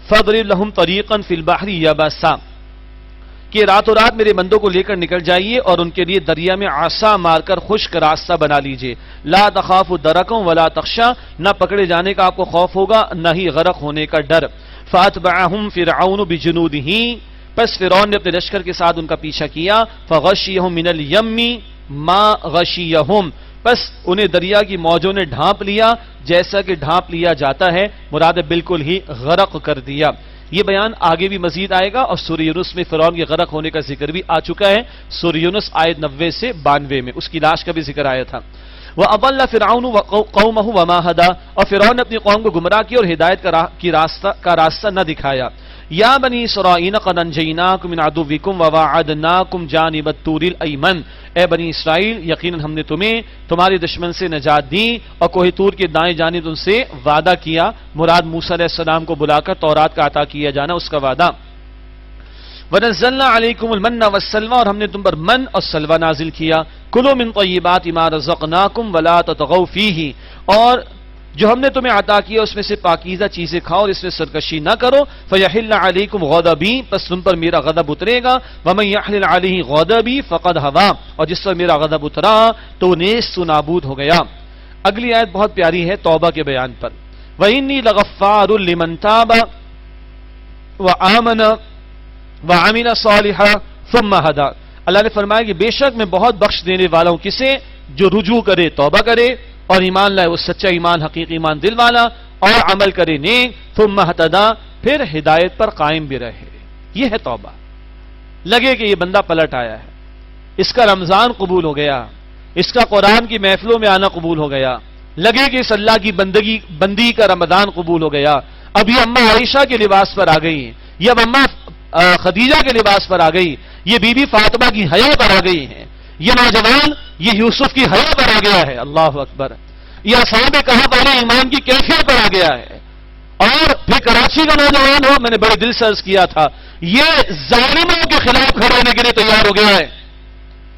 A: فَاضْرِبْ لَهُمْ طَرِيقًا فِي الْبَحْرِ يَبَسًا، کہ راتوں رات میرے بندوں کو لے کر نکل جائیے اور ان کے لیے دریا میں عصا مار کر خشک راستہ بنا لیجئے۔ لا تخاف درکا ولا تخشا، نہ پکڑے جانے کا آپ کو خوف ہوگا نہ ہی غرق ہونے کا ڈر۔ فاتبعہم فرعون بجنودہ، پس فرعون نے اپنے لشکر کے ساتھ ان کا پیچھا کیا۔ فغشیہم من الیم ما غشیہم، پس انہیں دریا کی موجوں نے ڈھانپ لیا جیسا کہ ڈھانپ لیا جاتا ہے، مراد بالکل ہی غرق کر دیا۔ یہ بیان آگے بھی مزید آئے گا، اور سورہ یونس میں فرعون کے غرق ہونے کا ذکر بھی آ چکا ہے، سورہ یونس آیت 90 سے 92 میں اس کی لاش کا بھی ذکر آیا تھا۔ وَأَضَلَّ فِرْعَوْنُ قَوْمَهُ وَمَا هَدَىٰ، اور فرعون نے اپنی قوم کو گمراہ کیا اور ہدایت کا راستہ نہ دکھایا. یا بنی اسرائیل قد انجیناکم من عدوکم وواعدناکم جانب الطور الایمن، اے بنی اسرائیل یقیناً ہم نے تمہیں تمہارے دشمن سے نجات دی اور کوہ طور کے دائیں جانب ان سے وعدہ کیا، مراد موسیٰ علیہ السلام کو بلا کر تورات کا عطا کیا جانا اس کا وعدہ. وَنَزَّلْنَا عَلَيْكُمُ الْمَنَّ وَالسَّلْوَىٰ، اور ہم نے تم پر من اور سلوہ نازل کیا. کُلُوا مِن طَیِّبَاتِ مَا رَزَقْنَاکُمْ وَلَا تَطْغَوْا فِیہِ، اور جو ہم نے تمہیں عطا کیا اس میں سے پاکیزہ چیزیں کھاؤ اور اس میں سرکشی نہ کرو. فَيَحِلَّ عَلَيْكُمْ غَضَبِي، پس تم پر میرا غضب اترے گا. وَمَن يَحْلِلْ عَلَيْهِ غَضَبِي فَقَدْ هَوَىٰ، اور جس پر میرا غضب اترا تو نیست و نابود ہو گیا. اگلی آیت بہت پیاری ہے توبہ کے بیان پر. وَإِنِّي لَغَفَّارٌ لِمَن تَابَ وَآمَنَ وَعَمِلَ صَالِحًا ثُمَّ هَدَىٰ، اللہ نے فرمایا کہ بے شک میں بہت بخش دینے والا ہوں کسے؟ جو رجوع کرے، توبہ کرے اور ایمان لائے، وہ سچا ایمان، حقیقی ایمان دل والا، اور عمل کرے نیک، ثم اہتدی، پھر ہدایت پر قائم بھی رہے. یہ ہے توبہ. لگے کہ یہ بندہ پلٹ آیا ہے، اس کا رمضان قبول ہو گیا، اس کا قرآن کی محفلوں میں آنا قبول ہو گیا، لگے کہ اس اللہ کی بندی کا رمضان قبول ہو گیا. اب یہ اماں عائشہ کے لباس پر آ گئی، یہ اب اماں خدیجہ کے لباس پر آ گئی، یہ بی بی فاطمہ کی حیا پر آ گئی ہیں، یہ نوجوان یہ یوسف کی حیا پر آ گیا ہے. اللہ اکبر. یہ اصحاب کہف والے ایمان کی کیفیت پر آ گیا ہے. اور پھر کراچی کا نوجوان ہو، میں نے بڑے دل سے عرض کیا تھا، یہ ظالموں کے خلاف کھڑے ہونے کے لیے تیار ہو گیا ہے،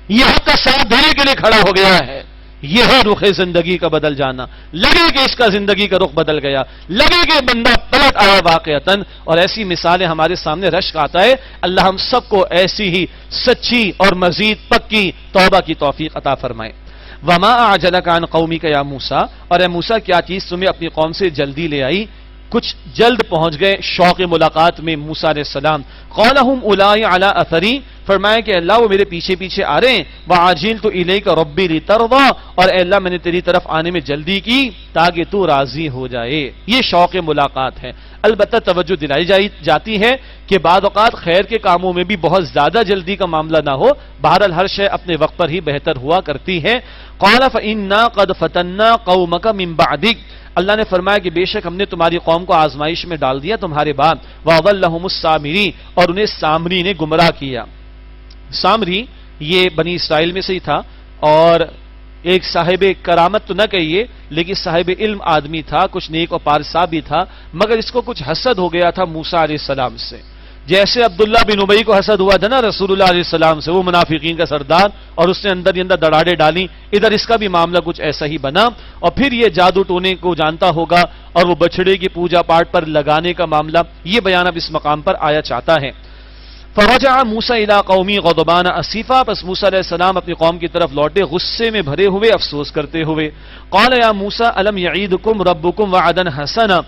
A: یہ حق کا ساتھ دینے کے لیے کھڑا ہو گیا ہے. یہ ہے رخ زندگی کا بدل جانا. لگے کہ اس کا زندگی کا رخ بدل گیا، لگے کہ بندہ پلٹ آیا واقعتاً. اور ایسی مثالیں ہمارے سامنے رشک آتا ہے. اللہ ہم سب کو ایسی ہی سچی اور مزید پکی توبہ کی توفیق عطا فرمائے. وما اعجلک عن قومک یا موسیٰ، اور اے موسیٰ کیا چیز تمہیں اپنی قوم سے جلدی لے آئی؟ کچھ جلد پہنچ گئے شوق ملاقات میں موسیٰ علیہ السلام. قال هم اولائی علی اثری، فرمایا کہ اللہ وہ میرے پیچھے پیچھے آ رہے ہیں. وعجلت الیک ربی لترضی، اور اے اللہ میں نے تیری طرف آنے میں جلدی کی تاکہ تو راضی ہو جائے. یہ شوق ملاقات ہے. البتہ توجہ دلائی جاتی ہے کہ بعض اوقات خیر کے کاموں میں بھی بہت زیادہ جلدی کا معاملہ نہ ہو. بہرحال ہر شے اپنے وقت پر ہی بہتر ہوا کرتی ہے. قال فإنا قد فتنا قومك من بعدك، اللہ نے فرمایا کہ بے شک ہم نے تمہاری قوم کو آزمائش میں ڈال دیا تمہارے بعد. وَأَضَلَّهُمُ السَّامِرِي، اور انہیں سامری نے گمراہ کیا. سامری یہ بنی اسرائیل میں سے ہی تھا اور ایک صاحب کرامت تو نہ کہیے لیکن صاحب علم آدمی تھا، کچھ نیک و پارسا بھی تھا، مگر اس کو کچھ حسد ہو گیا تھا موسیٰ علیہ السلام سے. جیسے عبداللہ بن ابی کو حسد ہوا تھا نا رسول اللہ علیہ السلام سے، وہ منافقین کا سردار، اور اس نے اندر ہی اندر دڑاڑے ڈالی. ادھر اس کا بھی معاملہ کچھ ایسا ہی بنا. اور پھر یہ جادو ٹونے کو جانتا ہوگا اور وہ بچڑے کی پوجا پاٹ پر لگانے کا معاملہ، یہ بیان اب اس مقام پر آیا چاہتا ہے. فرجع موسیٰ الی قومی غضبان اسیفا، پس موسیٰ علیہ السلام اپنی قوم کی طرف لوٹے غصے میں بھرے ہوئے، افسوس کرتے ہوئے. قال یا موسیٰ الم یعیدکم ربکم وعدا حسنا،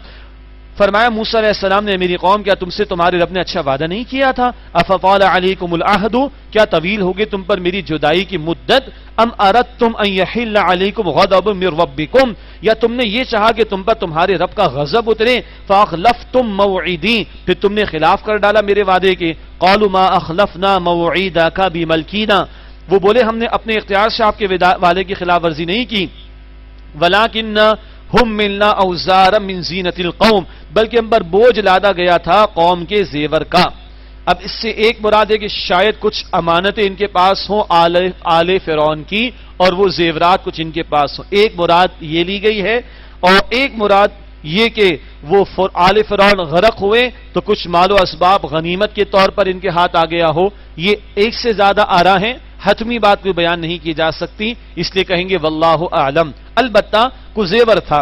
A: فرمایا موسیٰ علیہ السلام نے میری قوم کیا تم سے تمہارے رب نے اچھا وعدہ نہیں کیا تھا؟ افطال علیکم العہد، کیا طویل ہوگی تم پر میری جدائی کی مدت؟ ام اردتم ان یحل علیکم غضب من ربکم، یا تم نے یہ چاہا کہ تم پر تمہارے رب کا غضب اترے؟ فاخلفتم موعدی، پھر تم نے خلاف کر ڈالا میرے وعدے کے. قالوا ما اخلفنا موعدک بملکینا، وہ بولے ہم نے اپنے اختیار سے آپ کے وعدے کی خلاف ورزی نہیں کی. ولکن ہم ملنا اوزارا من زینت القوم، بلکہ ہم پر بوجھ لادا گیا تھا قوم کے زیور کا. اب اس سے ایک مراد ہے کہ شاید کچھ امانتیں ان کے پاس ہوں آل فرعون کی اور وہ زیورات کچھ ان کے پاس ہوں. ایک مراد یہ لی گئی ہے اور ایک مراد یہ کہ وہ آل فرعون غرق ہوئے تو کچھ مال و اسباب غنیمت کے طور پر ان کے ہاتھ آ گیا ہو. یہ ایک سے زیادہ آرا ہیں، حتمی بات کوئی بیان نہیں کی جا سکتی، اس لیے کہیں گے واللہ اعلم. البتہ کوئی زیور تھا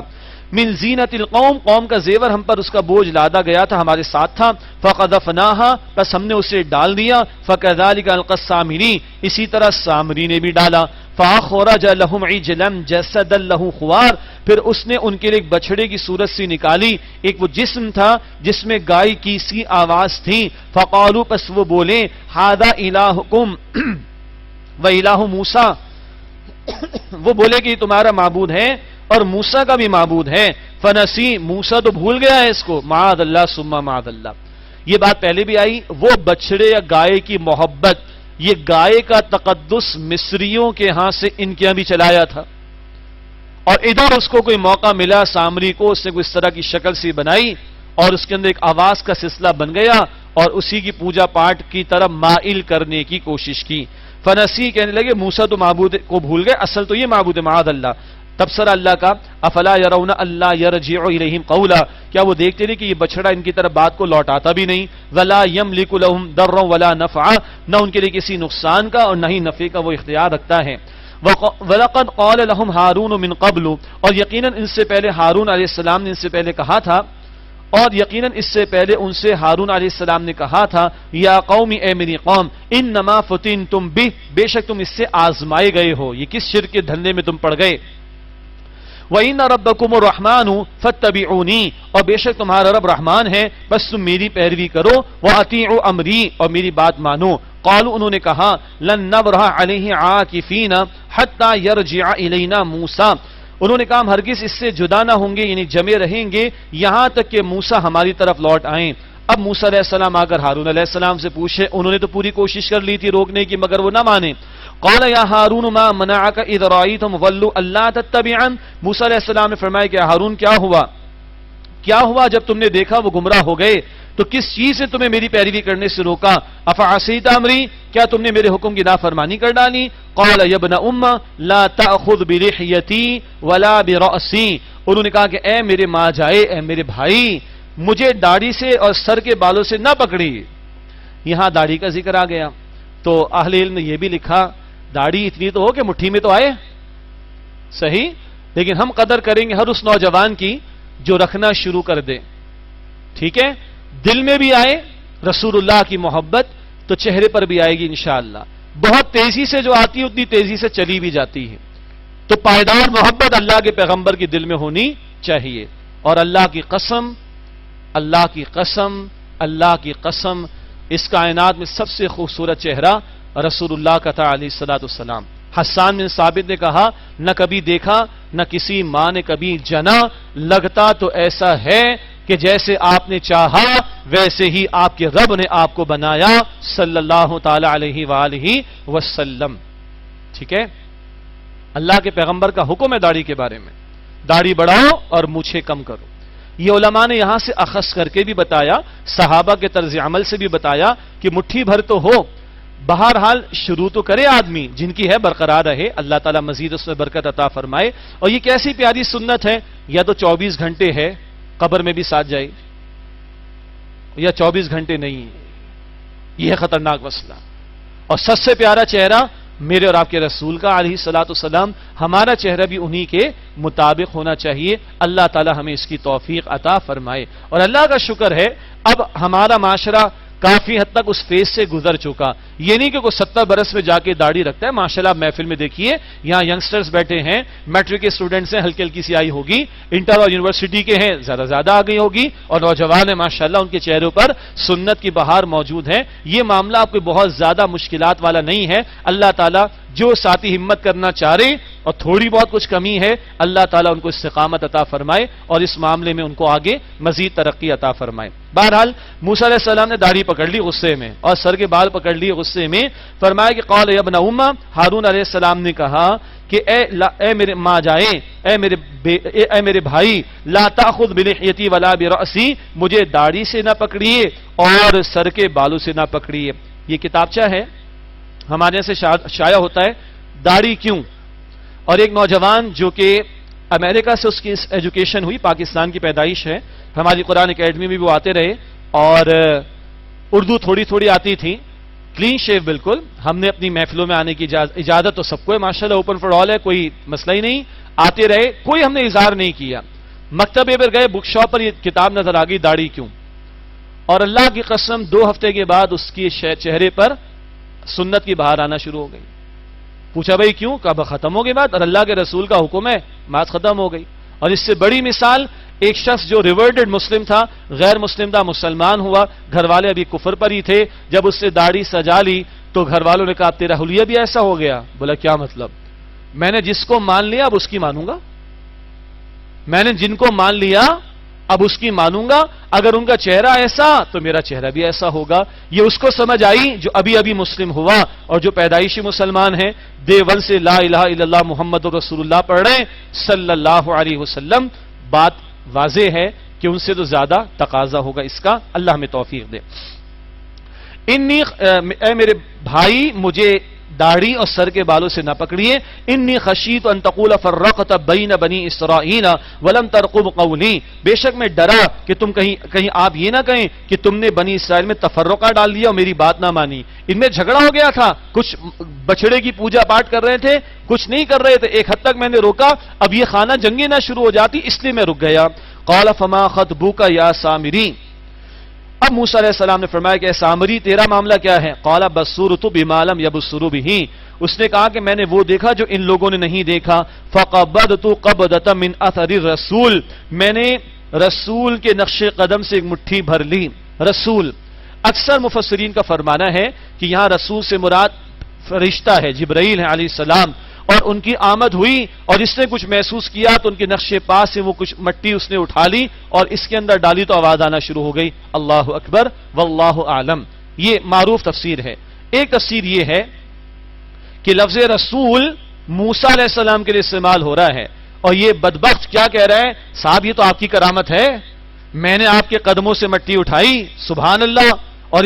A: من زینت القوم، قوم کا زیور ہم پر اس کا بوجھ لادا گیا تھا، ہمارے ساتھ تھا. فقذفناها، پس ہم نے اسے ڈال دیا. فکذلک القی السامری، اسی طرح سامری نے بھی ڈالا. فاخرج لهم عجلا جسدا له خوار، پھر اس نے ان کے لیے ایک بچڑے کی صورت سی نکالی، ایک وہ جسم تھا جس میں گائے کی سی آواز تھی. فقالوا، پس وہ بولے ھذا الہکم وَإِلَٰهُ موسیٰ، وہ بولے کہ یہ تمہارا معبود ہے اور موسیٰ کا بھی معبود ہے. فنسی، موسیٰ تو بھول گیا ہے اس کو. معاذ اللہ ثم معاذ اللہ. یہ بات پہلے بھی آئی، وہ بچڑے یا گائے کی محبت، یہ گائے کا تقدس مصریوں کے ہاں سے ان کے یہاں بھی چلایا تھا. اور ادھر اس کو کوئی موقع ملا سامری کو، اس نے کوئی اس طرح کی شکل سی بنائی اور اس کے اندر ایک آواز کا سلسلہ بن گیا اور اسی کی پوجا پاٹ کی طرف مائل کرنے کی کوشش کی. فنسی کہنے لگے موسیٰ تو معبود کو بھول گئے، اصل تو یہ معبود ہے معاذ اللہ. تبصرہ اللہ کا افلا یرون اللہ یرجع الیہم قولا، کیا وہ دیکھتے نہیں کہ یہ بچڑا ان کی طرف بات کو لوٹاتا بھی نہیں. ولا یملک لهم ضرا ولا نفعا، نہ ان کے لیے کسی نقصان کا اور نہ ہی نفع کا وہ اختیار رکھتا ہے. وَلَقَدْ قَالَ لَهُمْ هَارُونُ مِنْ قَبْلُ، اور یقیناً ان سے پہلے ہارون علیہ السلام نے ان سے پہلے کہا تھا، اور یقیناً اس سے پہلے ان سے ہارون علیہ السلام نے کہا تھا، یا قوم، اے میری قوم، انما فتنتم بہ، بے شک تم اس سے آزمائے گئے ہو، یہ کس شرک کے دھندے میں تم پڑ گئے. وَإِنَّ رَبَّكُمُ الرَّحْمَنُ فَاتَّبِعُونِي، اور بے شک تمہارا رب رحمان ہے، بس تم میری پیروی کرو. وَأَطِيعُوا أَمْرِي، اور میری بات مانو. قالوا، انہوں نے کہا، لن نبرح علیہ عاکفین حتی یرجع الینا موسیٰ، انہوں نے کہا ہم ہرگز اس سے جدا نہ ہوں گے، یعنی جمے رہیں گے یہاں تک کہ موسیٰ ہماری طرف لوٹ آئیں. اب موسیٰ علیہ السلام آ کر ہارون علیہ السلام سے پوچھے، انہوں نے تو پوری کوشش کر لی تھی روکنے کی مگر وہ نہ مانے. قال یا ہارون ما منعک اذ رأیتم ضلوا الا تتبعن، موسیٰ علیہ السلام نے فرمایا کہ ہارون کیا ہوا جب تم نے دیکھا وہ گمراہ ہو گئے تو کس چیز سے تمہیں میری پیروی کرنے سے روکا؟ افعصیت امری، کیا تم نے میرے حکم کی نافرمانی کر ڈالی؟ قال یا ابن ام لا تأخذ بلحیتی ولا برأسی، انہوں نے کہا کہ اے میرے ماں جائے، اے میرے بھائی، مجھے داڑھی سے اور سر کے بالوں سے نہ پکڑی. یہاں داڑھی کا ذکر آ گیا تو اہل علم نے یہ بھی لکھا داڑھی اتنی تو ہو کہ مٹھی میں تو آئے، صحیح، لیکن ہم قدر کریں گے ہر اس نوجوان کی جو رکھنا شروع کر دے، ٹھیک ہے، دل میں بھی آئے رسول اللہ کی محبت تو چہرے پر بھی آئے گی انشاءاللہ. بہت تیزی سے جو آتی ہے اتنی تیزی سے چلی بھی جاتی ہے. تو پائیدار محبت اللہ کے پیغمبر کے دل میں ہونی چاہیے. اور اللہ کی قسم، اللہ کی قسم، اللہ کی قسم، اس کائنات میں سب سے خوبصورت چہرہ رسول اللہ کا تھا علیہ الصلوۃ والسلام. حسان بن ثابت نے کہا نہ کبھی دیکھا نہ کسی ماں نے کبھی جنا، لگتا تو ایسا ہے کہ جیسے آپ نے چاہا ویسے ہی آپ کے رب نے آپ کو بنایا صلی اللہ تعالی علیہ وآلہ وسلم. ٹھیک ہے، اللہ کے پیغمبر کا حکم ہے داڑھی کے بارے میں، داڑھی بڑھاؤ اور مونچھیں کم کرو. یہ علماء نے یہاں سے اخذ کر کے بھی بتایا، صحابہ کے طرز عمل سے بھی بتایا کہ مٹھی بھر تو ہو، بہرحال شروع تو کرے آدمی، جن کی ہے برقرار رہے، اللہ تعالیٰ مزید اس میں برکت عطا فرمائے. اور یہ کیسی پیاری سنت ہے، یا تو 24 گھنٹے ہے قبر میں بھی ساتھ جائے، یا 24 گھنٹے نہیں، یہ ہے خطرناک مسئلہ. اور سب سے پیارا چہرہ میرے اور آپ کے رسول کا علیہ الصلوۃ والسلام، ہمارا چہرہ بھی انہی کے مطابق ہونا چاہیے. اللہ تعالی ہمیں اس کی توفیق عطا فرمائے. اور اللہ کا شکر ہے اب ہمارا معاشرہ کافی حد تک اس فیز سے گزر چکا. یہ نہیں کہ کوئی 70 برس میں جا کے داڑھی رکھتا ہے. ماشاءاللہ محفل میں دیکھیے یہاں ینگسٹرز بیٹھے ہیں، میٹرک کے اسٹوڈنٹس ہیں، ہلکی ہلکی سی آئی ہوگی، انٹر اور یونیورسٹی کے ہیں زیادہ آ گئی ہوگی، اور نوجوان ہیں ماشاءاللہ، ان کے چہروں پر سنت کی بہار موجود ہے. یہ معاملہ آپ کو بہت زیادہ مشکلات والا نہیں ہے. اللہ تعالیٰ جو ساتھی ہمت کرنا چاہ رہے اور تھوڑی بہت کچھ کمی ہے، اللہ تعالیٰ ان کو استقامت عطا فرمائے اور اس معاملے میں ان کو آگے مزید ترقی عطا فرمائے. بہرحال موسیٰ علیہ السلام نے داڑھی پکڑ لی غصے میں اور سر کے بال پکڑ لیے غصے میں. فرمایا کہ قال یا ابن ام، ہارون علیہ السلام نے کہا کہ اے میرے ماں جائے، اے میرے بھائی، لا تاخذ بلحیتی ولا برأسی، مجھے داڑھی سے نہ پکڑیے اور سر کے بالوں سے نہ پکڑیے. یہ کتابچہ ہے ہمارے سے شائع ہوتا ہے داڑھی کیوں. اور ایک نوجوان جو کہ امریکہ سے اس کی ایجوکیشن ہوئی، پاکستان کی پیدائش ہے، ہماری قرآن اکیڈمی میں بھی وہ آتے رہے اور اردو تھوڑی تھوڑی آتی تھی، کلین شیو بالکل. ہم نے اپنی محفلوں میں آنے کی اجازت تو سب کو ہے ماشاءاللہ، اوپن فار آل ہے، کوئی مسئلہ ہی نہیں، آتے رہے، کوئی ہم نے اظہار نہیں کیا. مکتبے پر گئے، بک شاپ پر یہ کتاب نظر آ گئی داڑھی کیوں، اور اللہ کی قسم 2 ہفتے کے بعد اس کی چہرے پر سنت کی بہار آنا شروع ہو گئی. پوچھا بھائی کیوں؟ کہا ختم ہو گئی بات، اور اللہ کے رسول کا حکم ہے، بات ختم ہو گئی. اور اس سے بڑی مثال ایک شخص جو ریورٹڈ مسلم تھا، غیر مسلم تھا، مسلمان ہوا، گھر والے ابھی کفر پر ہی تھے، جب اس سے داڑھی سجا لی تو گھر والوں نے کہا تیرا حلیہ بھی ایسا ہو گیا. بولا کیا مطلب؟ میں نے جس کو مان لیا اب اس کی مانوں گا، میں نے جن کو مان لیا اب اس کی مانوں گا، اگر ان کا چہرہ ایسا تو میرا چہرہ بھی ایسا ہوگا. یہ اس کو سمجھ آئی جو ابھی ابھی مسلم ہوا اور جو پیدائشی مسلمان ہیں، دے ون سے لا الہ الا اللہ محمد رسول اللہ پڑھ رہے ہیں صلی اللہ علیہ وسلم. بات واضح ہے کہ ان سے تو زیادہ تقاضا ہوگا اس کا. اللہ ہمیں توفیق دے. اے میرے بھائی، مجھے داڑھی اور سر کے بالوں سے نہ پکڑیے. انی خشیت ان تقول فرقت بین بنی اسرائیل ولم ترقب قولی، بے شک میں ڈرا کہ تم کہیں آپ یہ نہ کہیں کہ تم نے بنی اسرائیل میں تفرقہ ڈال دیا اور میری بات نہ مانی. ان میں جھگڑا ہو گیا تھا، کچھ بچڑے کی پوجا پاٹ کر رہے تھے، کچھ نہیں کر رہے تھے. ایک حد تک میں نے روکا، اب یہ خانہ جنگی نہ شروع ہو جاتی، اس لیے میں رک گیا. قال فما خطبک یا سامری، اب موسیٰ علیہ السلام نے فرمایا کہ اے سامری تیرا معاملہ کیا ہے؟ قال بصرت بما لم يبصروا به، اس نے کہا کہ میں نے وہ دیکھا جو ان لوگوں نے نہیں دیکھا. فقبضت قبضة من اثر الرسول، میں نے رسول کے نقش قدم سے ایک مٹھی بھر لی. رسول، اکثر مفسرین کا فرمانا ہے کہ یہاں رسول سے مراد فرشتہ ہے، جبرائیل ہے علیہ السلام، اور ان کی آمد ہوئی اور اس نے کچھ محسوس کیا تو ان کے نقش پاس سے وہ کچھ مٹی اس نے اٹھا لی اور اس کے اندر ڈالی تو آواز آنا شروع ہو گئی. اللہ اکبر واللہ اعلم. یہ معروف تفسیر ہے. ایک تفسیر یہ ہے کہ لفظ رسول موسیٰ علیہ السلام کے لیے استعمال ہو رہا ہے اور یہ بدبخت کیا کہہ رہا ہے؟ صاحب یہ تو آپ کی کرامت ہے، میں نے آپ کے قدموں سے مٹی اٹھائی سبحان اللہ اور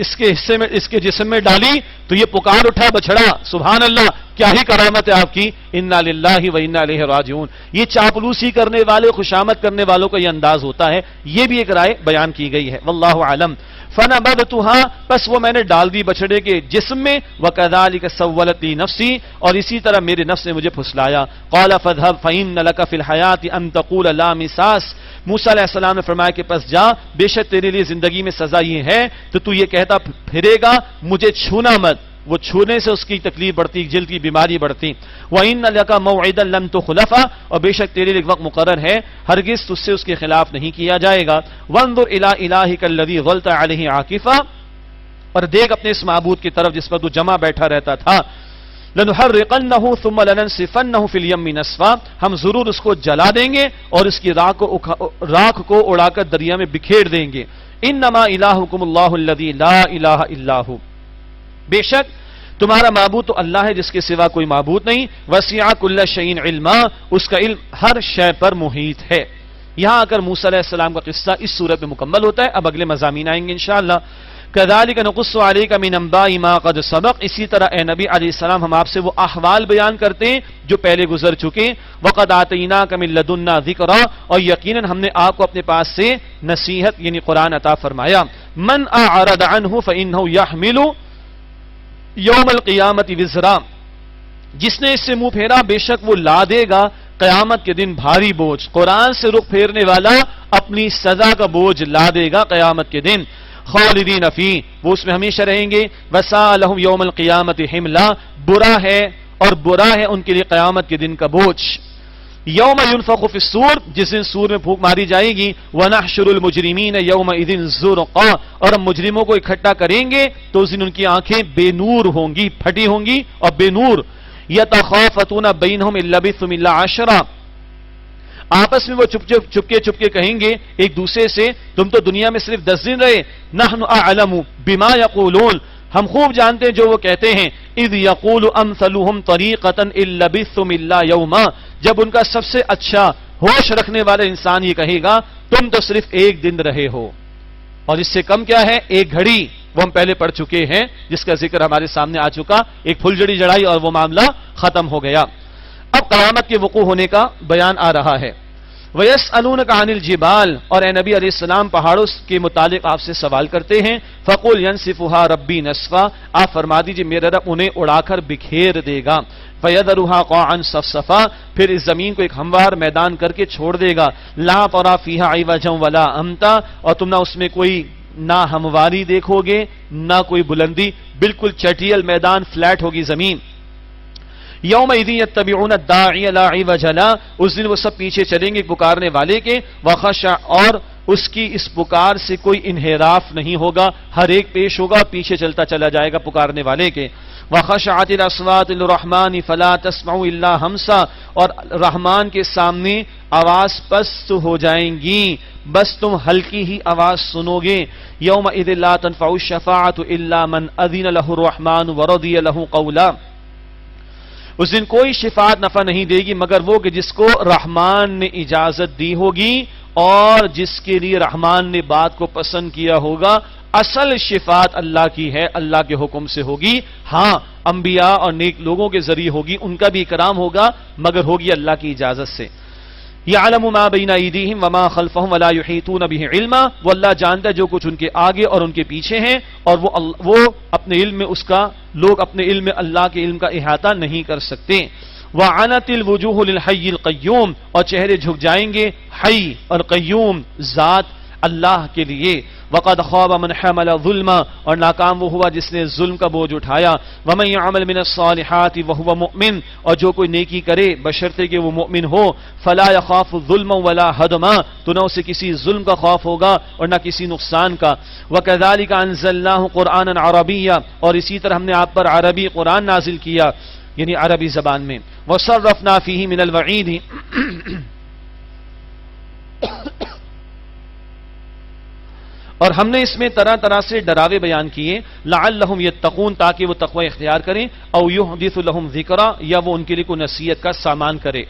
A: اس کے حصے میں، اس کے جسم میں ڈالی تو یہ پکار اٹھا بچڑا سبحان اللہ، کیا ہی کرامت ہے آپ کی. انا للہ و انا الیہ راجعون. یہ چاپلوسی کرنے والے، خوشامد کرنے والوں کا یہ انداز ہوتا ہے. یہ بھی ایک رائے بیان کی گئی ہے واللہ عالم. فنبذتها، پس وہ میں نے ڈال دی بچڑے کے جسم میں. وکذالک سولت لی نفسی، اور اسی طرح میرے نفس نے مجھے پھسلایا. قال فاذهب فإن لك في الحیاة ان تقول لا مساس، موسیٰ علیہ السلام نے فرمایا کہ پس جا، بے شک تیرے لیے زندگی میں سزا یہ ہے تو تو یہ کہتا پھرے گا مجھے چھونا مت. وہ چھونے سے اس کی تکلیف بڑھتی، جلد کی بیماری بڑھتی. وَإِنَّ لَكَ مَوْعِدًا لَمْ تُخْلَفَ، اور بے شک تیرے لیے ایک وقت مقرر ہے، ہرگز تجھ سے اس کے خلاف نہیں کیا جائے گا. وَانظُرْ إِلَىٰ إِلَٰهِكَ الَّذِي ظَلْتَ عَلَيْهِ عَاكِفًا، اور دیکھ اپنے اس معبود کی طرف جس پر تو جمع بیٹھا رہتا تھا. لَنُحَرِّقَنَّهُ ثُمَّ لَنَنسِفَنَّهُ فِي الْيَمِّ نَسْفًا، ہم ضرور اس کو جلا دیں گے اور اس کی راکھ کو اڑا کر دریا میں بکھیر دیں گے. إِنَّمَا إِلَٰهُكُمُ اللَّهُ الَّذِي لَا إِلَٰهَ إِلَّا هُوَ، بے شک تمہارا معبود تو اللہ ہے جس کے سوا کوئی معبود نہیں. وسع کل شیء علما، اس کا علم ہر شے پر محیط ہے. یہاں آ کر موسیٰ علیہ السلام کا قصہ اس صورت میں مکمل ہوتا ہے. اب اگلے مضامین آئیں گے انشاءاللہ. کذالک نقص علیک من انباء ما قد سبق، اسی طرح اے نبی علیہ السلام ہم آپ سے وہ احوال بیان کرتے ہیں جو پہلے گزر چکے. وقد آتیناک من لدنا ذکرا، اور یقیناً ہم نے آپ کو اپنے پاس سے نصیحت یعنی قرآن عطا فرمایا. من اعرض عنہ فانہ یحمل یوم القیامت وزرا، جس نے اس سے منہ پھیرا بے شک وہ لا دے گا قیامت کے دن بھاری بوجھ. قرآن سے رخ پھیرنے والا اپنی سزا کا بوجھ لا دے گا قیامت کے دن. خالدین فی، وہ اس میں ہمیشہ رہیں گے. وساء لہم یوم القیامت حملا، برا ہے اور برا ہے ان کے لیے قیامت کے دن کا بوجھ. یوم ینفخ فی الصور، جس دن سور میں پھونک ماری جائے گی. ونحشر المجرمین یومئذ زرقا، اور ہم مجرموں کو اکٹھا کریں گے تو اس دن ان کی آنکھیں بے نور ہوں گی، پھٹی ہوں گی اور بے نور. یتخافتون بینہم ان لبثتم الا عشرا، آپس میں وہ چپکے کہیں گے ایک دوسرے سے تم تو دنیا میں صرف 10 دن رہے. نحن اعلم بما یقولون، ہم خوب جانتے ہیں جو وہ کہتے ہیں. اذ یقول امثلهم طریقۃ ان لبثتم الا یوما، جب ان کا سب سے اچھا ہوش رکھنے والا انسان یہ کہے گا تم تو صرف ایک دن رہے ہو، اور اس سے کم کیا ہے ایک گھڑی. وہ ہم پہلے پڑھ چکے ہیں جس کا ذکر ہمارے سامنے آ چکا. ایک پھلجڑی جڑائی اور وہ معاملہ ختم ہو گیا. اب قیامت کے وقوع ہونے کا بیان آ رہا ہے. وَيَسْأَلُونَكَ عَنِ الْجِبَالِ، اور اے نبی علیہ السلام پہاڑوں کے متعلق آپ سے سوال کرتے ہیں. فَقُلْ يَنْسِفُهَا رَبِّي نَسْفًا، آپ فرما دیجئے میرا رب انہیں اڑا کر بکھیر دے گا. فَيَذَرُهَا قَاعًا صَفْصَفًا، پھر اس زمین کو ایک ہموار میدان کر کے چھوڑ دے گا. لَا تَرَىٰ فِيهَا عِوَجًا وَلَا أَمْتًا، اور تم نہ اس میں کوئی نہ ہمواری دیکھو گے نہ کوئی بلندی، بالکل چٹیل میدان، فلیٹ ہوگی زمین. یومئذ یتبعون الداعی لا عوج لہ، اس دن وہ سب پیچھے چلیں گے پکارنے والے کے. وخشع، اور اس کی اس پکار سے کوئی انحراف نہیں ہوگا، ہر ایک پیش ہوگا پیچھے چلتا چلا جائے گا پکارنے والے کے. وخشعت الاصوات للرحمن فلا تسمعوا الا همسا، اور رحمان کے سامنے آواز پست ہو جائیں گی، بس تم ہلکی ہی آواز سنو گے۔ یومئذ لا تنفع الشفاعۃ الا من اذن له الرحمن ورضی له قولا، اس دن کوئی شفاعت نفع نہیں دے گی مگر وہ کہ جس کو رحمان نے اجازت دی ہوگی اور جس کے لیے رحمان نے بات کو پسند کیا ہوگا۔ اصل شفاعت اللہ کی ہے، اللہ کے حکم سے ہوگی، ہاں انبیاء اور نیک لوگوں کے ذریعے ہوگی، ان کا بھی اکرام ہوگا مگر ہوگی اللہ کی اجازت سے۔ یعلم ما بین ایدیہم وما خلفہم ولا یحیطون بہ علما، وہ اللہ جانتا ہے جو کچھ ان کے آگے اور ان کے پیچھے ہیں، اور وہ اپنے علم میں اس کا، لوگ اپنے علم میں اللہ کے علم کا احاطہ نہیں کر سکتے۔ وعنت الوجوہ للحی القیوم، اور چہرے جھک جائیں گے حی اور قیوم ذات اللہ کے لیے۔ وقد خاب من حمل ظلما، اور ناکام وہ ہوا جس نے ظلم کا بوجھ اٹھایا۔ ومن يعمل من الصالحات وهو مؤمن، اور جو کوئی نیکی کرے بشرطے کہ وہ مؤمن ہو، فلا يخاف ظلما ولا هدما، تو نہ اسے کسی ظلم کا خوف ہوگا اور نہ کسی نقصان کا۔ وكذلك انزلناه قرانا عربيا، اور اسی طرح ہم نے آپ پر عربی قرآن نازل کیا، یعنی عربی زبان میں۔ وصرفنا فيه من الوعید، اور ہم نے اس میں طرح طرح سے ڈراوے بیان کیے، لعلہم یتقون، تاکہ وہ تقوی اختیار کریں، او یحدث لهم ذکرا، یا وہ ان کے لیے کوئی نصیحت کا سامان کرے۔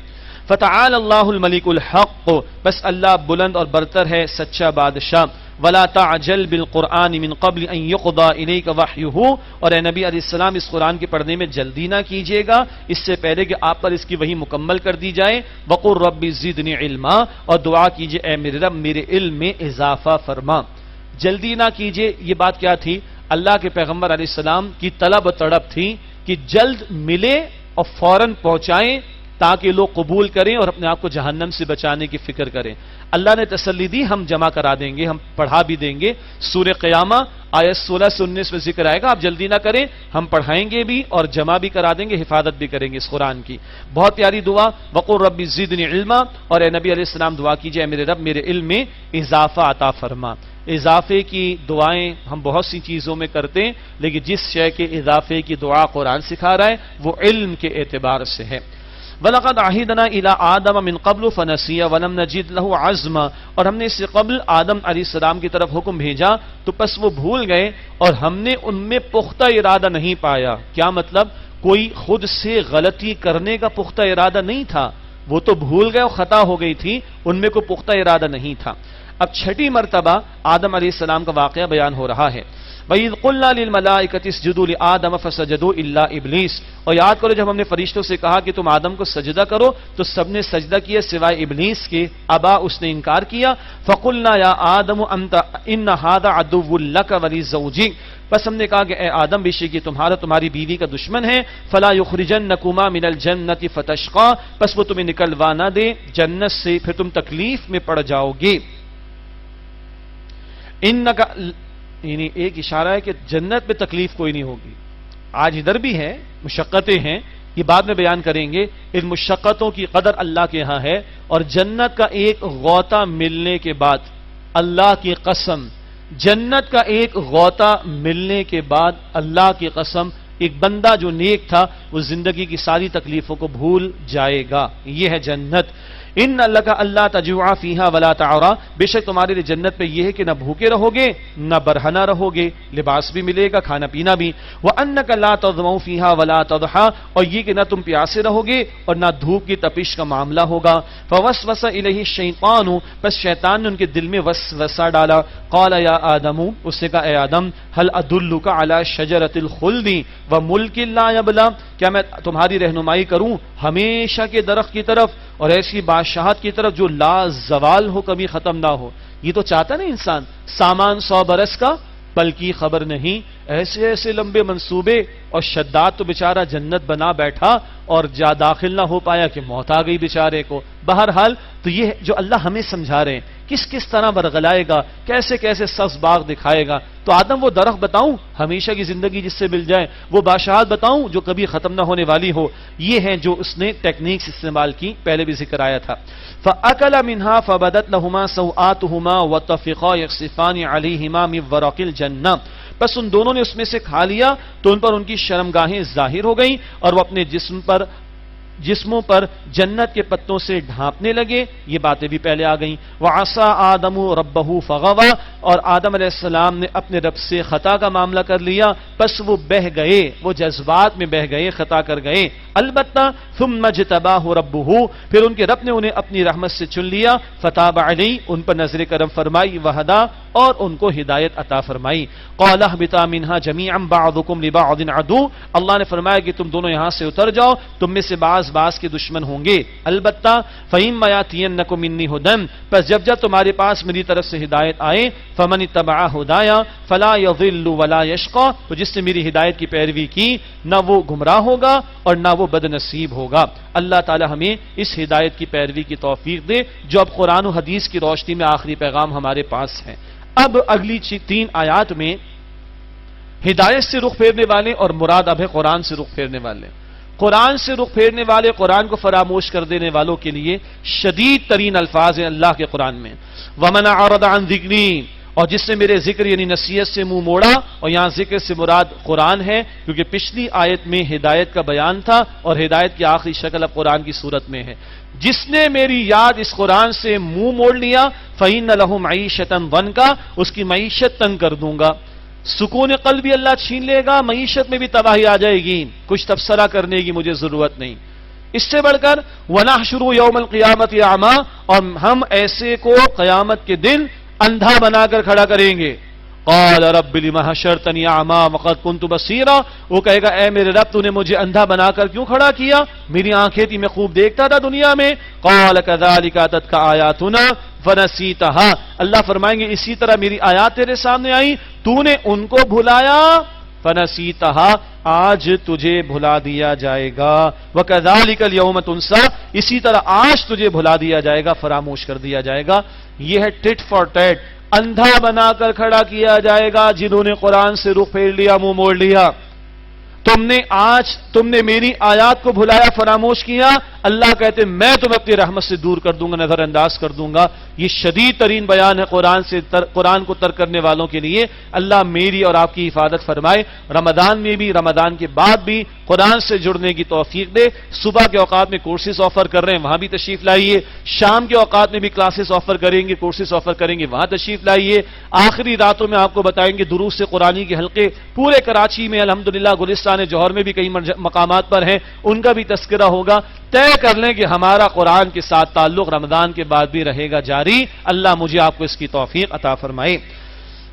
A: فتعال اللہ الملک الحق، بس اللہ بلند اور برتر ہے، سچا بادشاہ۔ ولا تعجل بالقرآن من قبل ان يقضى الیک وحیہ، اور اے نبی علیہ السلام اس قرآن کے پڑھنے میں جلدی نہ کیجیے گا اس سے پہلے کہ آپ پر اس کی وحی مکمل کر دی جائے۔ وقل رب زدنی علما، اور دعا کیجیے اے میرے رب میرے علم میں اضافہ فرما۔ جلدی نہ کیجیے، یہ بات کیا تھی؟ اللہ کے پیغمبر علیہ السلام کی طلب و تڑپ تھی کہ جلد ملے اور فوراً پہنچائیں تاکہ لوگ قبول کریں اور اپنے آپ کو جہنم سے بچانے کی فکر کریں۔ اللہ نے تسلی دی ہم جمع کرا دیں گے، ہم پڑھا بھی دیں گے۔ سورہ قیامہ آیت 16 سے 19 میں ذکر آئے گا، آپ جلدی نہ کریں، ہم پڑھائیں گے بھی اور جمع بھی کرا دیں گے، حفاظت بھی کریں گے اس قرآن کی۔ بہت پیاری دعا، وقل رب زدنی علما، اور اے نبی علیہ السلام دعا کیجئے میرے رب میرے علم میں اضافہ عطا فرما۔ اضافے کی دعائیں ہم بہت سی چیزوں میں کرتے ہیں، لیکن جس شے کے اضافے کی دعا قرآن سکھا رہا ہے وہ علم کے اعتبار سے ہے۔ وَلَقَدْ عَهِدْنَا إِلَىٰ آدَمَ مِن قَبْلُ فَنَسِيَ وَلَمْ نَجِدْ لَهُ عَزْمًا، اور ہم نے اس سے قبل آدم علیہ السلام کی طرف حکم بھیجا تو پس وہ بھول گئے اور ہم نے ان میں پختہ ارادہ نہیں پایا۔ کیا مطلب؟ کوئی خود سے غلطی کرنے کا پختہ ارادہ نہیں تھا، وہ تو بھول گئے اور خطا ہو گئی تھی، ان میں کوئی پختہ ارادہ نہیں تھا۔ اب چھٹی مرتبہ آدم علیہ السلام کا واقعہ بیان ہو رہا ہے۔ وَإِذْ قُلْنَا لِلْمَلَائِكَةِ اسْجُدُوا لِآدَمَ فَسَجَدُوا إِلَّا إِبْلِيسَ، اور یاد کرو جب ہم نے فرشتوں سے کہا کہ تم آدم کو سجدہ کرو تو سب نے سجدہ کیا سوائے ابلیس کے، ابا، اس نے انکار کیا۔ فَقُلْنَا يَا آدَمُ أَنْتَ إِنَّ هَذَا عَدُوٌّ لَكَ وَلِزَوْجِكَ، بس ہم نے کہا کہ اے آدم بے شک یہ تمہاری بیوی کا دشمن ہے۔ فَلَا يُخْرِجَنَّكُمَا مِنَ الْجَنَّةِ فَتَشْقَىٰ، بس وہ تمہیں نکلوا نہ دے جنت سے پھر تم تکلیف میں پڑ جاؤ گے۔ انک، یعنی ایک اشارہ ہے کہ جنت میں تکلیف کوئی نہیں ہوگی، آج ادھر بھی ہے مشقتیں ہیں، یہ بعد میں بیان کریں گے، ان مشقتوں کی قدر اللہ کے ہاں ہے، اور جنت کا ایک غوطہ ملنے کے بعد، اللہ کی قسم، جنت کا ایک غوطہ ملنے کے بعد اللہ کی قسم ایک بندہ جو نیک تھا وہ زندگی کی ساری تکلیفوں کو بھول جائے گا۔ یہ ہے جنت۔ ان لک اللہ تجوع فیہا ولا تعرا، بے شک تمہارے لیے جنت میں یہ ہے کہ نہ بھوکے رہو گے نہ برہنہ رہو گے، لباس بھی ملے گا، کھانا پینا بھی۔ وانک لا تظمؤ فیہا ولا تضحى، اور یہ کہ نہ تم پیاسے رہو گے اور نہ دھوپ کی تپش کا معاملہ ہوگا۔ فوسوس الیہ الشیطان، بس شیطان نے ان کے دل میں وسوسہ ڈالا۔ قال یا آدم، اس نے کہا اے آدم، هل ادلک علی شجرۃ الخلد وملک لا یبلی، کیا میں تمہاری رہنمائی کروں ہمیشہ کے درخت کی طرف اور ایسی بادشاہت کی طرف جو لا زوال ہو، کبھی ختم نہ ہو۔ یہ تو چاہتا نا انسان، سامان 100 برس کا پل کی خبر نہیں، ایسے ایسے لمبے منصوبے، اور شداد تو بیچارہ جنت بنا بیٹھا اور جا داخل نہ ہو پایا کہ موت آ گئی بیچارے کو۔ بہرحال تو یہ جو اللہ ہمیں سمجھا رہے ہیں کس کس طرح برگلائے گا، کیسے کیسے سبز باغ دکھائے گا۔ تو آدم وہ درخت بتاؤں ہمیشہ کی زندگی جس سے مل جائے، وہ بادشاہت بتاؤں جو کبھی ختم نہ ہونے والی ہو۔ یہ ہیں جو اس نے ٹیکنیکس استعمال کی، پہلے بھی ذکر آیا تھا۔ فَأَكَلَ مِنْهَا فَبَدَتْ لَهُمَا سَوْآتُهُمَا وَطَفِقَا يَخْصِفَانِ عَلَيْهِمَا مِنْ وَرَقِ الْجَنَّةِ، بس ان دونوں نے اس میں سے کھا لیا تو ان پر ان کی شرمگاہیں ظاہر ہو گئیں اور وہ اپنے جسموں پر جنت کے پتوں سے ڈھانپنے لگے. یہ باتیں بھی پہلے آ گئیں. وعصى آدم ربہ فغوى، اور آدم علیہ السلام نے اپنے رب سے خطا کا معاملہ کر لیا، پس وہ بہہ گئے، وہ جذبات میں بہہ گئے، خطا کر گئے. البتہ ثم اجتباہ ربہ، پھر ان کے رب نے انہیں اپنی رحمت سے چن لیا. فتاب علیہ، ان پر نظر کرم فرمائی. وہدا، اور ان کو ہدایت عطا فرمائی. قال اهبطا منها جميعا بعضكم لبعض عدو، اللہ نے فرمایا کہ تم دونوں یہاں سے اتر جاؤ، تم میں سے بعض کے دشمن ہوں گے. البتہ فإما يأتينكم مني هدى، پس جب تمہارے پاس میری طرف سے ہدایت آئے، فمن اتبع ہدایا فلا يضل ولا يشقى، تو جس نے میری ہدایت کی پیروی کی نہ وہ گمراہ ہوگا اور نہ وہ بد نصیب ہوگا. اللہ تعالی ہمیں اس ہدایت کی پیروی کی توفیق دے جو اب قرآن و حدیث کی روشنی میں آخری پیغام ہمارے پاس ہے. اب اگلی 3 آیات میں ہدایت سے رخ پھیرنے والے اور مراد اب ہے قرآن سے رخ پھیرنے والے. قرآن سے رخ پھیرنے والے، قرآن کو فراموش کر دینے والوں کے لیے شدید ترین الفاظ ہیں اللہ کے قرآن میں. وَمَنْ أَعْرَضَ عَنْ ذِكْرِي، اور جس نے میرے ذکر یعنی نصیحت سے منہ موڑا، اور یہاں ذکر سے مراد قرآن ہے کیونکہ پچھلی آیت میں ہدایت کا بیان تھا اور ہدایت کی آخری شکل اب قرآن کی صورت میں ہے. جس نے میری یاد اس قرآن سے منہ موڑ لیا فَإِنَّ لَهُ مَعِيشَةً ضَنْكَ، اس کی معیشت تنگ کر دوں گا. سکون قلب بھی اللہ چھین لے گا، معیشت میں بھی تباہی آ جائے گی. کچھ تبصرہ کرنے کی مجھے ضرورت نہیں. اس سے بڑھ کر وَنَحْشُرُ يَوْمَ الْقِيَامَةِ أَعْمَى، اور ہم ایسے کو قیامت کے دن اندھا بنا کر کھڑا کریں گے. قال رب لم حشرتنی اعمى وقد كنت بصيرا، وہ کہے گا اے میرے رب تو نے مجھے اندھا بنا کر کیوں کھڑا کیا، میری آنکھیں تھی، میں خوب دیکھتا تھا دنیا میں. قال كذلك اتتك آیاتنا فنسیتها، اللہ فرمائیں گے اسی طرح میری آیات تیرے سامنے آئی، تو نے ان کو بھلایا. فنسیتها، آج تجھے بھلا دیا جائے گا. وكذلك اليوم تنسى، اسی طرح آج تجھے بھلا دیا جائے گا، فراموش کر دیا جائے گا. یہ ہے ٹٹ فار ٹیٹ، اندھا بنا کر کھڑا کیا جائے گا جنہوں نے قرآن سے رخ پھیر لیا، منہ موڑ لیا. تم نے میری آیات کو بھلایا، فراموش کیا. اللہ کہتے میں تمہیں اپنی رحمت سے دور کر دوں گا، نظر انداز کر دوں گا. یہ شدید ترین بیان ہے قرآن کو ترک کرنے والوں کے لیے. اللہ میری اور آپ کی حفاظت فرمائے. رمضان میں بھی، رمضان کے بعد بھی قرآن سے جڑنے کی توفیق دے. صبح کے اوقات میں کورسز آفر کر رہے ہیں، وہاں بھی تشریف لائیے. شام کے اوقات میں بھی کلاسز آفر کریں گے، کورسز آفر کریں گے، وہاں تشریف لائیے. آخری راتوں میں آپ کو بتائیں گے دروس قرآنی کے حلقے پورے کراچی میں، الحمدللہ گلستان جوہر میں بھی کئی مقامات پر ہیں، ان کا بھی تذکرہ ہوگا. طے کر لیں کہ ہمارا قرآن کے ساتھ تعلق رمضان کے بعد بھی رہے گا جاری. اللہ مجھے آپ کو اس کی توفیق عطا فرمائے.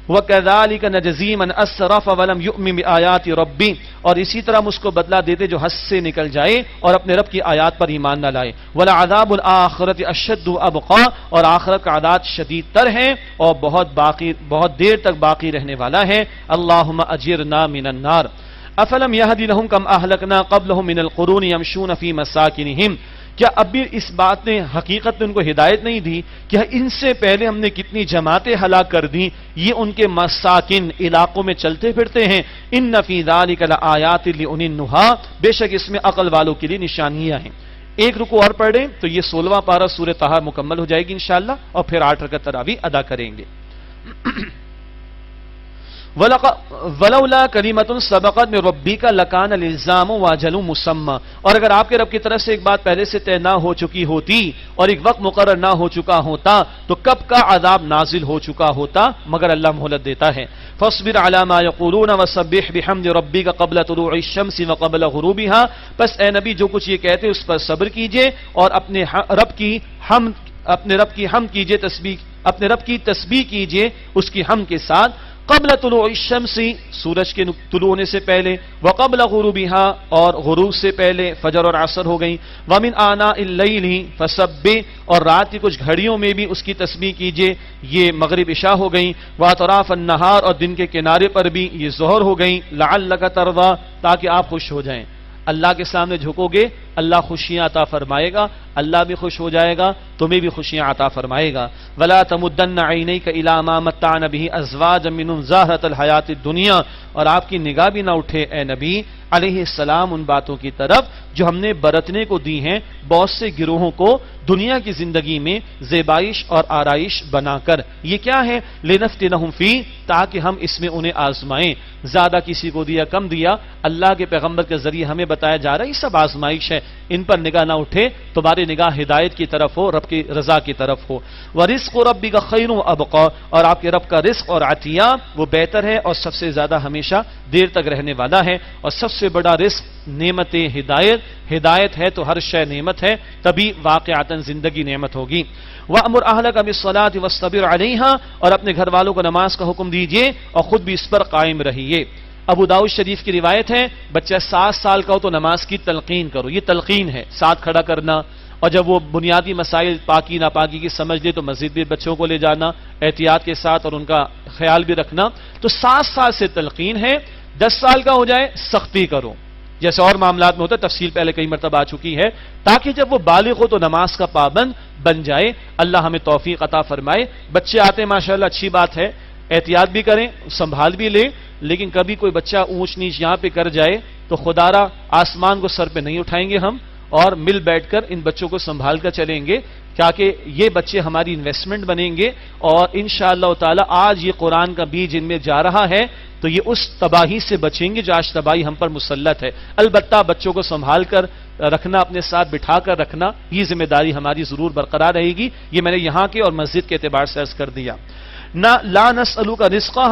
A: وَكَذَلِكَ نَجْزِي مَنْ أَسْرَفَ وَلَمْ يُؤْمِنْ بِآيَاتِ رَبِّهِ، اور اسی طرح ہم اس کو بدلہ دیتے جو حد سے نکل جائے اور اپنے رب کی آیات پر ایمان نہ لائے. وَلَعَذَابُ الْآخِرَةِ أَشَدُّ وَأَبْقَىٰ، اور آخرت کا عذاب شدید تر ہے اور بہت دیر تک باقی رہنے والا ہے. اللہم اجرنا من النار. افلم یہدی لہم کم اہلکنا قبلہم من القرون یمشون فی مساکنہم، کیا اب بھی اس بات نے حقیقت میں ان کو ہدایت نہیں دی کہ ان سے پہلے ہم نے کتنی جماعتیں ہلاک کر دیں، یہ ان کے مساکن علاقوں میں چلتے پھرتے ہیں. ان فی ذلک لآیات لأولی النہی، بے شک اس میں عقل والوں کے لیے نشانیاں ہیں. ایک رکو اور پڑھیں تو یہ 16واں پارہ سورہ طٰہٰ مکمل ہو جائے گی انشاءاللہ، اور پھر 8 رکعت تراویح ادا کریں گے. وَلَوْلَا كَلِمَةٌ سَبَقَتْ مِن رَبِّكَ لَكَانَ الْإِلزَامُ وَأَجَلٌ مُّسَمًّى، اور اگر آپ کے رب کی طرف سے ایک بات پہلے سے طے نہ ہو چکی ہوتی اور ایک وقت مقرر نہ ہو چکا ہوتا تو کب کا عذاب نازل ہو چکا ہوتا، مگر اللہ مہلت دیتا ہے. فَاصْبِرْ عَلَىٰ مَا يَقُولُونَ وَسَبِّحْ بِحَمْدِ رَبِّكَ قَبْلَ طُلُوعِ الشَّمْسِ وَقَبْلَ غُرُوبِهَا، بس اے نبی جو کچھ یہ کہتے اس پر صبر کیجئے اور اپنے رب کی حمد کیجئے، اپنے رب کی تسبیح کیجئے اس کی حمد کے ساتھ. قبل طلوع الشمس، سورج کے طلوع ہونے سے پہلے، وقبل غروبها، اور غروب سے پہلے فجر اور عصر ہو گئی. ومن آناء اللیل فسبح، اور رات کی کچھ گھڑیوں میں بھی اس کی تسبیح کیجئے، یہ مغرب عشاء ہو گئی. واطراف النہار، اور دن کے کنارے پر بھی یہ ظہر ہو گئی. لعلک ترضی، تاکہ آپ خوش ہو جائیں. اللہ کے سامنے جھکو گے اللہ خوشیاں عطا فرمائے گا، اللہ بھی خوش ہو جائے گا، تمہیں بھی خوشیاں عطا فرمائے گا۔ وَلَا تَمُدَّنَّ عَيْنَيْكَ إِلَىٰ مَا مَتَّعْنَا بِهِ أَزْوَاجًا مِّنْهُمْ زَهْرَةَ الْحَيَاةِ الدُّنْيَا، اور آپ کی نگاہ بھی نہ اٹھے اے نبی علیہ السلام ان باتوں کی طرف جو ہم نے برتنے کو دی ہیں بہت سے گروہوں کو دنیا کی زندگی میں زیبائش اور آرائش بنا کر۔ یہ کیا ہے؟ لِنَفْتِنَهُمْ فِيهِ، تاکہ ہم اس میں انہیں آزمائیں۔ زیادہ کسی کو دیا کم دیا، اللہ کے پیغمبر کے ذریعے ہمیں بتایا جا رہا ہے یہ سب آزمائش ہے، ان پر نگاہ نہ اٹھے، تمہاری نگاہ ہدایت کی طرف ہو، رب کی رضا کی طرف ہو۔ وَرِزْقُ رَبِّكَ خَيْرٌ وَأَبْقَىٰ، اور آپ کے رب کا رزق اور عطیہ وہ بہتر ہے اور سب سے زیادہ ہمیشہ دیر تک رہنے والا ہے، اور سب سے بڑا رزق نعمت ہدایت، ہدایت ہے تو ہر شے نعمت ہے، تبھی واقعتاً زندگی نعمت ہوگی۔ وَأْمُرْ أَهْلَكَ بِالصَّلَاةِ وَاصْطَبِرْ عَلَيْهَا، اور اپنے گھر والوں کو نماز کا حکم دیجئے اور خود بھی اس پر قائم رہیے۔ ابو داؤد شریف کی روایت ہے بچہ 7 سال کا ہو تو نماز کی تلقین کرو، یہ تلقین ہے، ساتھ کھڑا کرنا، اور جب وہ بنیادی مسائل پاکی ناپاکی کی سمجھ لے تو مسجد بھی بچوں کو لے جانا احتیاط کے ساتھ اور ان کا خیال بھی رکھنا۔ تو 7 سال سے تلقین ہے، 10 سال کا ہو جائے سختی کرو، جیسے اور معاملات میں ہوتا ہے، تفصیل پہلے کئی مرتبہ آ چکی ہے، تاکہ جب وہ بالغ ہو تو نماز کا پابند بن جائے۔ اللہ ہمیں توفیق عطا فرمائے۔ بچے آتے ہیں ماشاءاللہ، اچھی بات ہے، احتیاط بھی کریں، سنبھال بھی لیں، لیکن کبھی کوئی بچہ اونچ نیچ یہاں پہ کر جائے تو خدارا آسمان کو سر پہ نہیں اٹھائیں گے ہم، اور مل بیٹھ کر ان بچوں کو سنبھال کر چلیں گے، تاکہ یہ بچے ہماری انویسٹمنٹ بنیں گے، اور انشاءاللہ تعالی آج یہ قرآن کا بیج ان میں جا رہا ہے تو یہ اس تباہی سے بچیں گے جو آج تباہی ہم پر مسلط ہے۔ البتہ بچوں کو سنبھال کر رکھنا، اپنے ساتھ بٹھا کر رکھنا، یہ ذمہ داری ہماری ضرور برقرار رہے گی۔ یہ میں نے یہاں کے اور مسجد کے اعتبار سے عرض کر دیا۔ نہ لا نسألوک رزقا،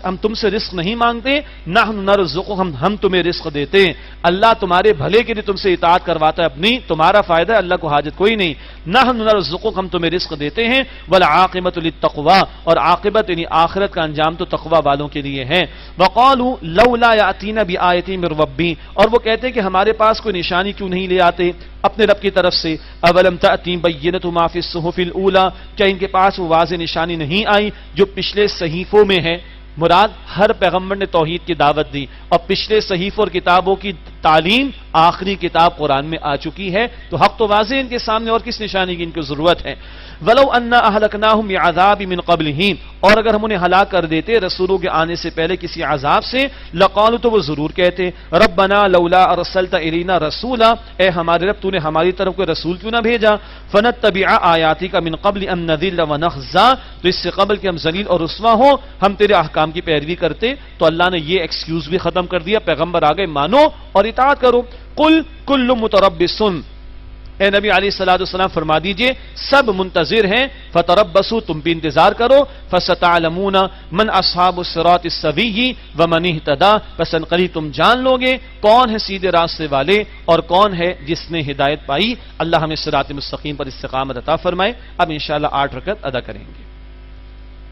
A: ہم تم سے رزق نہیں مانگتے، نحن نرزقک، ہم تمہیں رزق دیتے ہیں۔ اللہ تمہارے بھلے کے لیے تم سے اطاعت کرواتا ہے اپنی، تمہارا فائدہ ہے، اللہ کو حاجت کوئی نہیں۔ نحن نرزقک، ہم تمہیں رزق دیتے ہیں، والعاقبۃ للتقوی، اور عاقبت یعنی آخرت کا انجام تو تقوی والوں کے لیے ہے۔ وقالوا لولا یاتینا بآیۃ من ربی، اور وہ کہتے ہیں کہ ہمارے پاس کوئی نشانی کیوں نہیں لے آتے اپنے رب کی طرف سے۔ اولم تأتی بینۃ ما فی الصحف الاولی، کیا ان کے پاس وہ واضح نشانی نہیں آئی جو پچھلے صحیفوں میں ہے؟ مراد ہر پیغمبر نے توحید کی دعوت دی، اور پچھلے صحیفوں اور کتابوں کی تعلیم آخری کتاب قرآن میں آ چکی ہے، تو حق تو واضح ان کے سامنے، اور کس نشانی کی ان کو ضرورت ہے۔ وَلَوْ أَنَّا أَهْلَكْنَاهُمْ بِعَذَابٍ مِّن قَبْلِهِ، اور اگر ہم انہیں ہلاک کر دیتے رسولوں کے آنے سے پہلے کسی عذاب سے، لَقَالُوا، تو وہ ضرور کہتے رَبَّنَا لَوْلَا أَرْسَلْتَ إِلَيْنَا رَسُولًا، اے ہمارے رب تو نے ہماری طرف کوئی رسول کیوں نہ بھیجا، فَنَتَّبِعَ آيَاتِكَ مِن قَبْلِ أَن نَّذِلَّ وَنَخْزَىٰ، تو اس سے قبل کہ ہم ذلیل اور رسوا ہوں ہم تیرے احکام کی پیروی کرتے۔ تو اللہ نے یہ ایکسکیوز بھی ختم کر دیا، پیغمبر آ گئے، مانو اور اطاعت کرو۔ قُلْ كُلٌّ مُتَرَبِّصٌ، اے نبی علیہ الصلوۃ والسلام فرما دیجئے سب منتظر ہیں، فتربصوا، تم بھی انتظار کرو، فستعلمون من اصحاب الصراط السوی ومن اهتدى، پس عنقریب تم جان لو گے کون ہے سیدھے راستے والے اور کون ہے جس نے ہدایت پائی۔ اللہ ہمیں صراط مستقیم پر استقامت عطا فرمائے۔ اب انشاءاللہ 8 رکعت ادا کریں گے۔